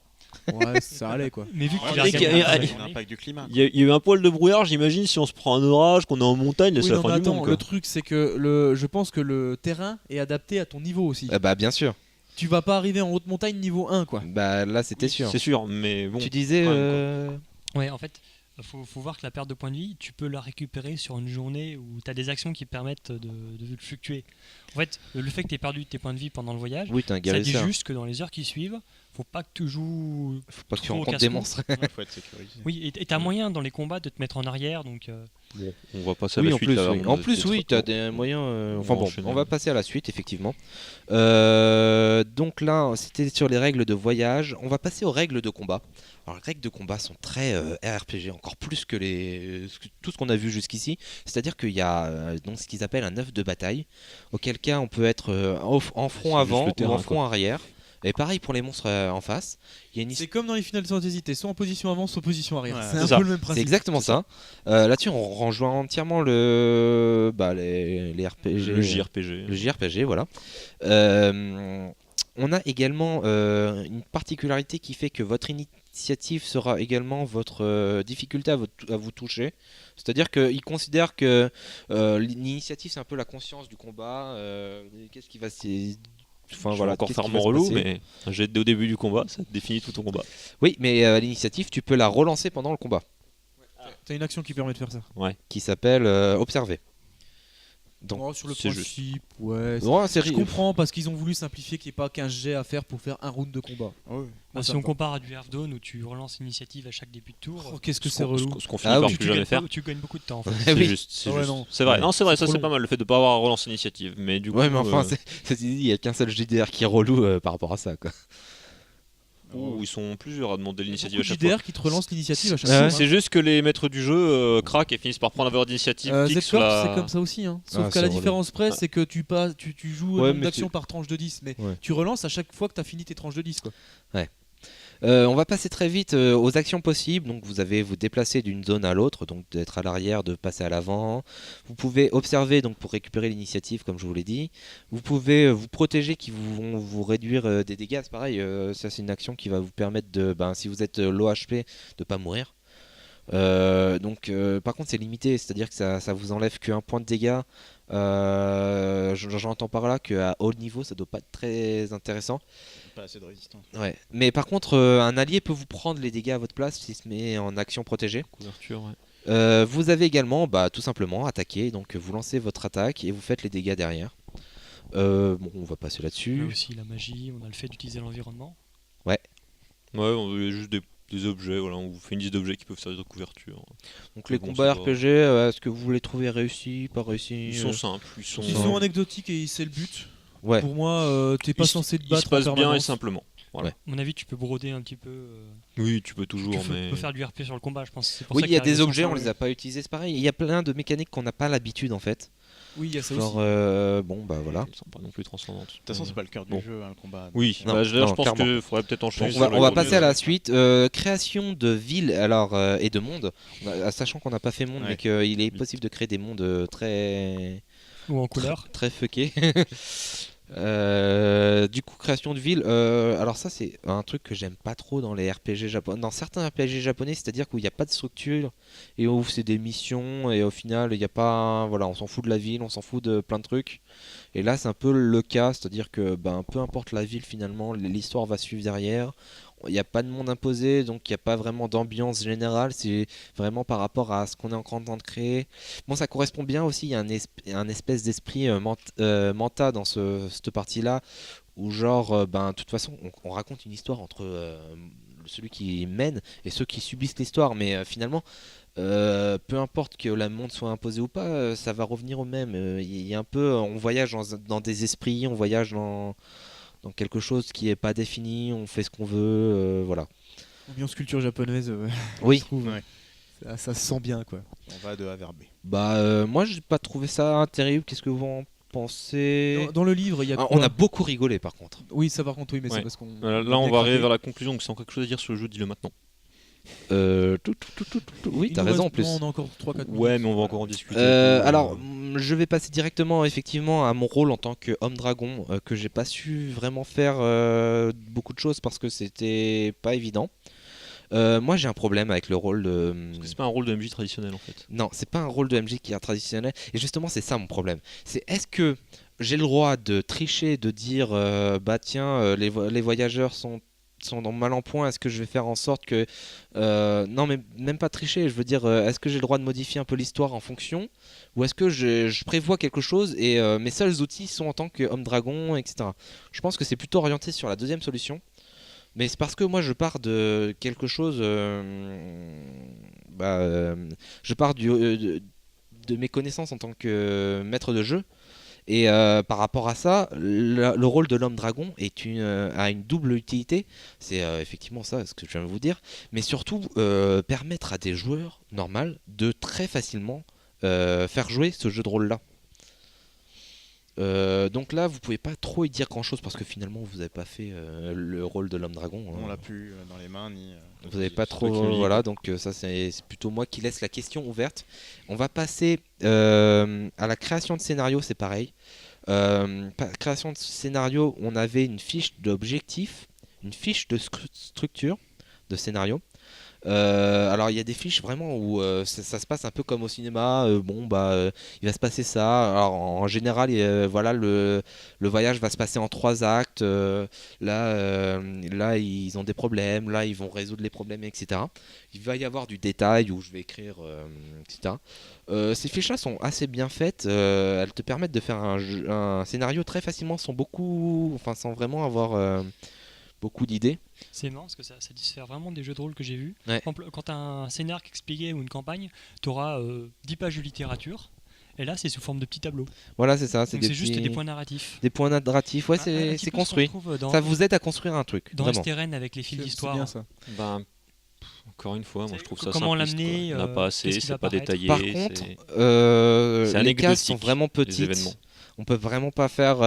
Ouais, ça allait quoi. Mais vu que Ouais, tu mais l'as c'est regardé qu'il y a- dans la il y a- journée, l'impact du climat. Il y a eu un poil de brouillard, j'imagine, si on se prend un orage, qu'on est en montagne, là, Oui, c'est la non, fin mais du attends, monde. Quoi. le truc c'est que je pense que le terrain est adapté à ton niveau aussi. Bah bien sûr. Tu vas pas arriver en haute montagne niveau 1 quoi. Bah là c'était sûr. C'est sûr, mais bon. Tu disais. quand même, Ouais, en fait, faut voir que la perte de points de vie, tu peux la récupérer sur une journée où tu as des actions qui permettent de fluctuer. En fait, le fait que tu aies perdu tes points de vie pendant le voyage, Oui, t'es un ça dit guérisseur. juste que dans les heures qui suivent, faut pas que tu joues. Faut pas que tu trop au rencontres des casse-cou. monstres. Il faut être sécurisé. Oui, et t'as moyen dans les combats de te mettre en arrière, donc Bon, on va passer à Oui, la en suite. plus, là, oui. avant En de plus, être oui, trop tu as court. des moyens. On Enfin va bon, enchaîner. on va passer à la suite, effectivement. Donc là, c'était sur les règles de voyage. On va passer aux règles de combat. Alors, les règles de combat sont très RPG, encore plus que tout ce qu'on a vu jusqu'ici. C'est-à-dire qu'il y a donc ce qu'ils appellent un œuf de bataille, auquel cas on peut être en front C'est juste avant le ou terrain, en front arrière. Et pareil pour les monstres en face. Il y a une C'est comme dans les Final Fantasy, t'es soit en position avant, soit en position arrière. Ouais, c'est c'est un ça. peu le même C'est principe. exactement ça. Là-dessus, on rejoint entièrement les RPG. Le JRPG. Le JRPG, voilà. On a également une particularité qui fait que votre initiative sera également votre difficulté à vous toucher. C'est-à-dire qu'ils considèrent que l'initiative, c'est un peu la conscience du combat. Qu'est-ce qui va se... Enfin, Je vais voilà, encore qu'est-ce faire qui mon va se relou, passer. mais un jet de dés au début du combat, ça définit tout ton combat. Oui, mais l'initiative, tu peux la relancer pendant le combat, T'as une action qui permet de faire ça. qui s'appelle observer. Donc, Oh, sur le c'est principe, ouais. ouais, c'est Je comprends parce qu'ils ont voulu simplifier qu'il n'y ait pas qu'un jet à faire pour faire un round de combat. Ouais. Moi, si ça on me va. compare à du Hearthstone où tu relances l'initiative à chaque début de tour, Oh, qu'est-ce que Ce c'est qu'on- relou. Ce qu'on finit Ah par oui, plus jamais faire. tu gagnes beaucoup de temps en fait. C'est oui. juste. C'est Ah ouais, juste. non. C'est vrai. Ouais. Non, c'est vrai. Ça, trop c'est long. pas mal le fait de pas avoir à relancer l'initiative. Mais du coup. Ouais, mais enfin, il n'y a qu'un seul JDR qui est relou par rapport à ça, quoi. Ils sont plusieurs à demander l'initiative à Beaucoup chaque fois. JDR qui te relance l'initiative à chaque Ah ouais. fois. C'est juste que les maîtres du jeu craquent et finissent par prendre un valeur d'initiative. fixe Z-Corp, la- c'est comme ça aussi. Hein. Sauf Ah, qu'à c'est la relou. différence près, c'est que tu joues un Ouais, nombre mais d'actions tu- par tranche de 10. Mais Ouais. tu relances à chaque fois que tu as fini tes tranches de 10. Quoi. On va passer très vite aux actions possibles. Donc, vous avez vous déplacer d'une zone à l'autre, donc d'être à l'arrière, de passer à l'avant. Vous pouvez observer donc pour récupérer l'initiative, comme je vous l'ai dit. Vous pouvez vous protéger, qui vont vous réduire des dégâts. C'est pareil, ça c'est une action qui va vous permettre de, si vous êtes low HP, de pas mourir. Par contre, c'est limité, c'est-à-dire que ça vous enlève qu'un point de dégâts. J'entends par là qu'à haut niveau, ça doit pas être très intéressant. Pas assez de résistance. Ouais. Mais par contre, un allié peut vous prendre les dégâts à votre place s'il se met en action protégée. Couverture, ouais. Vous avez également, tout simplement, attaquer. Donc, vous lancez votre attaque et vous faites les dégâts derrière. On va passer On a là-dessus. aussi la magie, on a le fait d'utiliser l'environnement. Ouais, il y a juste des objets. Voilà, on vous fait une liste d'objets qui peuvent servir de couverture. Donc, les Bon, combats ça va. RPG, est-ce que vous les trouvez réussis, pas réussis Ils sont simples. Ils sont, Ils sont anecdotiques et c'est le but. Ouais. Pour moi, t'es pas Ils- censé te Ils battre se passent en bien et permanence. simplement. Voilà. À mon avis, tu peux broder un petit peu. Oui, tu peux toujours, Tu mais. peux faire du RP sur le combat, je pense. C'est pour Oui, ça il y a qu'il des des objets, on options. les a pas utilisés, c'est pareil. Il y a plein de mécaniques qu'on n'a pas l'habitude en fait. Oui, il y a ça Genre, aussi. voilà. Elles sont pas non plus transcendantes. De toute façon, c'est pas le cœur du Bon. jeu, hein, le combat. Oui, Non, là, je pense clairement. qu'il faudrait peut-être enchaîner. Donc, sur on va le- passer à la suite. Création de villes et de mondes. Sachant qu'on n'a pas fait monde, Ouais. mais qu'il est possible de créer des mondes très Ou en couleur. très fuckés. Du coup, création de villes. Alors ça, c'est un truc que j'aime pas trop dans les RPG japonais. Dans certains RPG japonais, c'est-à-dire qu'il n'y a pas de structure et où c'est des missions et au final, il n'y a pas. Voilà, on s'en fout de la ville, on s'en fout de plein de trucs. Et là, c'est un peu le cas, c'est-à-dire que peu importe la ville, finalement, l'histoire va suivre derrière. Il n'y a pas de monde imposé, donc il n'y a pas vraiment d'ambiance générale. C'est vraiment par rapport à ce qu'on est encore en train de créer. Bon, ça correspond bien aussi. Il y a un espèce d'esprit manta dans cette partie-là, où genre, de toute façon, on raconte une histoire entre celui qui mène et ceux qui subissent l'histoire, mais finalement, peu importe que le monde soit imposé ou pas, ça va revenir au même. Il y a un peu, on voyage dans des esprits, on voyage dans quelque chose qui est pas défini, on fait ce qu'on veut, voilà. Ambiance culture japonaise, Oui. je trouve. Ouais. Ça se sent bien, quoi. On va de A vers B. Moi, j'ai pas trouvé ça terrible. Qu'est-ce que vous en pensez? Dans le livre, il y a Ah, quoi on a beaucoup rigolé, par contre. Oui, ça par contre, oui, mais Ouais. c'est parce qu'on. Là, on va arriver vers la conclusion. Donc, si on a quelque chose à dire sur le jeu, dis-le maintenant. Oui, Il t'as nous raison en reste- plus. non, on a encore 3-4 minutes. Ouais, mais on va encore en discuter. Alors, je vais passer directement effectivement à mon rôle en tant qu'homme dragon, que j'ai pas su vraiment faire beaucoup de choses parce que c'était pas évident. Moi, j'ai un problème avec le rôle de. Parce que c'est pas un rôle de MJ traditionnel en fait. Non, c'est pas un rôle de MJ qui est traditionnel. Et justement, c'est ça mon problème. C'est est-ce que j'ai le droit de tricher, de dire tiens, les voyageurs sont dans mal en point, est-ce que je vais faire en sorte que... non, mais même pas tricher, je veux dire, est-ce que j'ai le droit de modifier un peu l'histoire en fonction? Ou est-ce que je prévois quelque chose et mes seuls outils sont en tant qu'homme dragon, etc. Je pense que c'est plutôt orienté sur la deuxième solution. Mais c'est parce que moi je pars de quelque chose. Je pars de mes connaissances en tant que maître de jeu. Et par rapport à ça, le rôle de l'homme dragon a une double utilité. C'est effectivement ça, ce que je viens de vous dire. Mais surtout, permettre à des joueurs normaux de très facilement faire jouer ce jeu de rôle-là. Donc là, vous pouvez pas trop y dire grand-chose parce que finalement, vous n'avez pas fait le rôle de l'homme dragon. On l'a plus dans les mains ni. Vous n'avez pas trop, voilà. Donc ça, c'est plutôt moi qui laisse la question ouverte. On va passer à la création de scénario, c'est pareil. Création de scénario, on avait une fiche d'objectif, une fiche de structure de scénario. Alors il y a des fiches vraiment où ça se passe un peu comme au cinéma. Il va se passer ça. Alors en général, voilà, le voyage va se passer en 3 actes. Là, ils ont des problèmes. Là, ils vont résoudre les problèmes, etc. Il va y avoir du détail où je vais écrire, etc. Ces fiches-là sont assez bien faites. Elles te permettent de faire un scénario très facilement, sans vraiment avoir beaucoup d'idées. C'est marrant parce que ça diffère vraiment des jeux de rôle que j'ai vus. Ouais. Par exemple, quand tu as un scénar expliqué ou une campagne, tu auras 10 pages de littérature. Et là, c'est sous forme de petits tableaux. Voilà, c'est ça. Donc c'est juste des points narratifs. Des points narratifs, ouais, Un petit c'est peu construit. ce qu'on retrouve dans, Ça vous aide à construire un truc. dans Vraiment. STRN avec les fils C'est d'histoire. bien ça. Ben, encore une fois, moi je trouve ça Comment simpliste, l'amener, quoi. Il n'y en a pas assez, qu'est-ce qui c'est va pas apparaître. détaillé. Par contre, les anecdotique, cases sont vraiment les petites. événements. On peut vraiment pas faire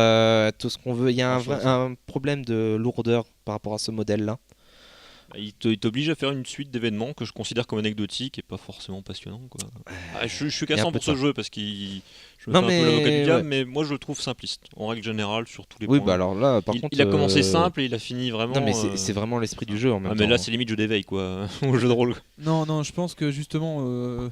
tout ce qu'on veut. Il y a un problème de lourdeur par rapport à ce modèle-là. Il t'oblige à faire une suite d'événements que je considère comme anecdotiques et pas forcément passionnants, quoi. Je suis y a un cassant peu pour de ce ça. jeu parce qu'il je me Non, fais un mais peu l'avocat du diable, ouais. mais moi je le trouve simpliste en règle générale sur tous les Oui, points. bah alors là, par contre, il a commencé simple et il a fini vraiment. Non, mais c'est vraiment l'esprit du jeu en même Ah temps. mais là c'est limite jeu d'éveil quoi, au jeu de rôle. Non, je pense que justement,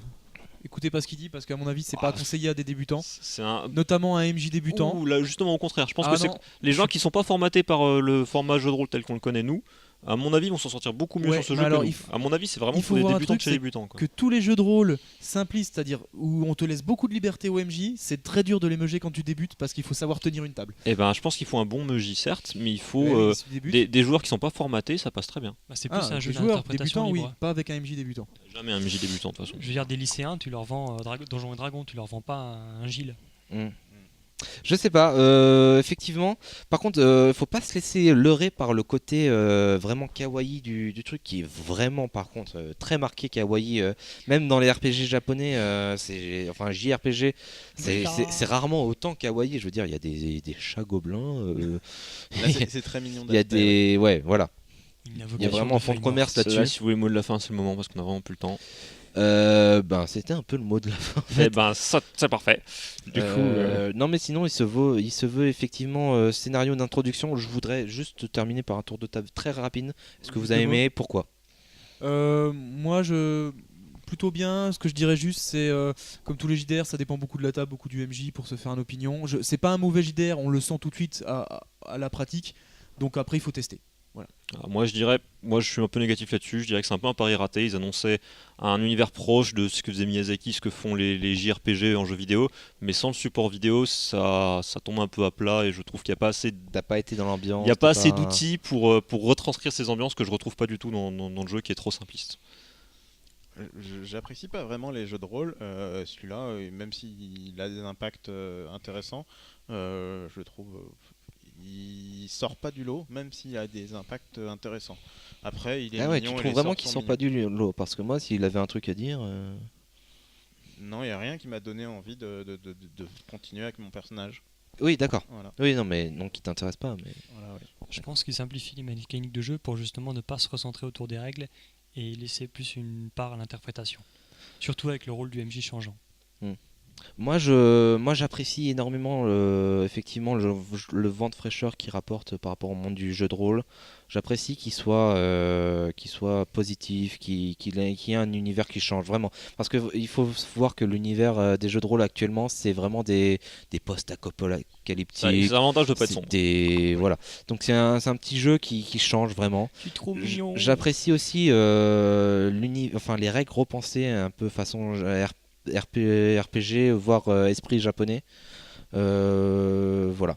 écoutez pas ce qu'il dit parce qu'à mon avis, c'est pas conseillé à des débutants, C'est un notamment à un MJ débutant. Ouh, là justement au contraire, je pense Ah que c'est non. les gens qui sont pas formatés par le format jeu de rôle tel qu'on le connaît nous. À mon avis, vont s'en sortir beaucoup mieux Ouais, sur ce mais jeu alors, que nous. À mon avis, c'est vraiment il faut pour les voir un débutants truc, de chez c'est débutants. Quoi. Que tous les jeux de rôle simplistes, c'est-à-dire où on te laisse beaucoup de liberté au MJ, c'est très dur de les meuger quand tu débutes parce qu'il faut savoir tenir une table. Eh ben, je pense qu'il faut un bon MJ, certes, mais il faut Ouais, si tu débutes- des joueurs qui sont pas formatés, ça passe très bien. Bah, c'est plus un des jeu joueurs d'interprétation débutants, oui, libre. pas avec un MJ débutant. Jamais un MJ débutant de toute façon. Je veux dire, des lycéens, tu leur vends Donjons et Dragons, tu leur vends pas un Gilles. Je sais pas, effectivement. Par contre, faut pas se laisser leurrer par le côté vraiment kawaii du truc qui est vraiment, par contre, très marqué kawaii. Même dans les RPG japonais, enfin JRPG, c'est rarement autant kawaii. Je veux dire, il y a des chats gobelins. Là, c'est très mignon. Il y a des, ouais, voilà. Il y a vraiment un fond de commerce là-dessus. Là, si vous voulez le mot de la fin, c'est le moment parce qu'on a vraiment plus le temps. C'était un peu le mot de la fin. Eh ben, ça, c'est parfait. Du coup, non, mais sinon, il se veut effectivement scénario d'introduction. Je voudrais juste terminer par un tour de table très rapide. Est-ce que vous avez aimé? Pourquoi? Moi, plutôt bien. Ce que je dirais juste, c'est comme tous les JDR, ça dépend beaucoup de la table, beaucoup du MJ pour se faire une opinion. C'est pas un mauvais JDR, on le sent tout de suite à la pratique. Donc après, il faut tester. Voilà. Alors, moi je suis un peu négatif là-dessus, je dirais que c'est un peu un pari raté, ils annonçaient un univers proche de ce que faisait Miyazaki, ce que font les JRPG en jeu vidéo, mais sans le support vidéo ça tombe un peu à plat et je trouve qu'il n'y a pas assez T'as pas été dans l'ambiance. il n'y a pas assez d'outils pour retranscrire ces ambiances que je retrouve pas du tout dans le jeu qui est trop simpliste. J'apprécie pas vraiment les jeux de rôle, celui-là, même s'il a des impacts intéressants, je trouve... il sort pas du lot, même s'il a des impacts intéressants. Après, il est ouais, mignon. tu trouves vraiment qu'il sort pas du lot? Parce que moi, s'il avait un truc à dire. Non, il n'y a rien qui m'a donné envie de continuer avec mon personnage. Oui, d'accord. Voilà. Oui, non, mais non, qui t'intéresse pas. Mais... Voilà, ouais. Je pense qu'il simplifie les mécaniques de jeu pour justement ne pas se recentrer autour des règles et laisser plus une part à l'interprétation. Surtout avec le rôle du MJ changeant. Moi, j'apprécie énormément effectivement le vent de fraîcheur qu'il rapporte par rapport au monde du jeu de rôle. J'apprécie qu'il soit positif, qu'il y ait un univers qui change vraiment. Parce qu'il faut voir que l'univers des jeux de rôle actuellement, c'est vraiment des post-apocalyptiques. C'est l'avantage de pas être sombre. Voilà. Donc c'est un petit jeu qui change vraiment. Je suis trop mignon. J'apprécie aussi les règles repensées un peu façon RPG, voire esprit japonais. Voilà.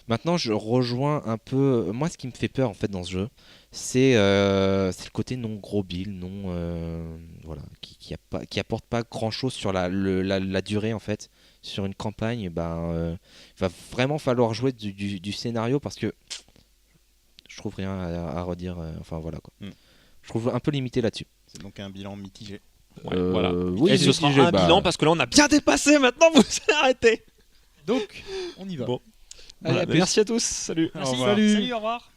Maintenant, je rejoins un peu. Moi, ce qui me fait peur en fait dans ce jeu, c'est le côté non gros bill, non voilà, qui apporte pas grand chose sur la durée en fait. Sur une campagne, il va vraiment falloir jouer du scénario parce que je trouve rien à redire. Enfin voilà quoi. Je trouve un peu limité là-dessus. C'est donc un bilan mitigé. Ouais, voilà. Oui, Et ce sera un bilan parce que là on a bien dépassé. Maintenant vous arrêtez. Donc, on y va. Bon. Allez, Voilà, à plus. merci à tous. Salut. Merci, revoir. Salut. salut, au revoir.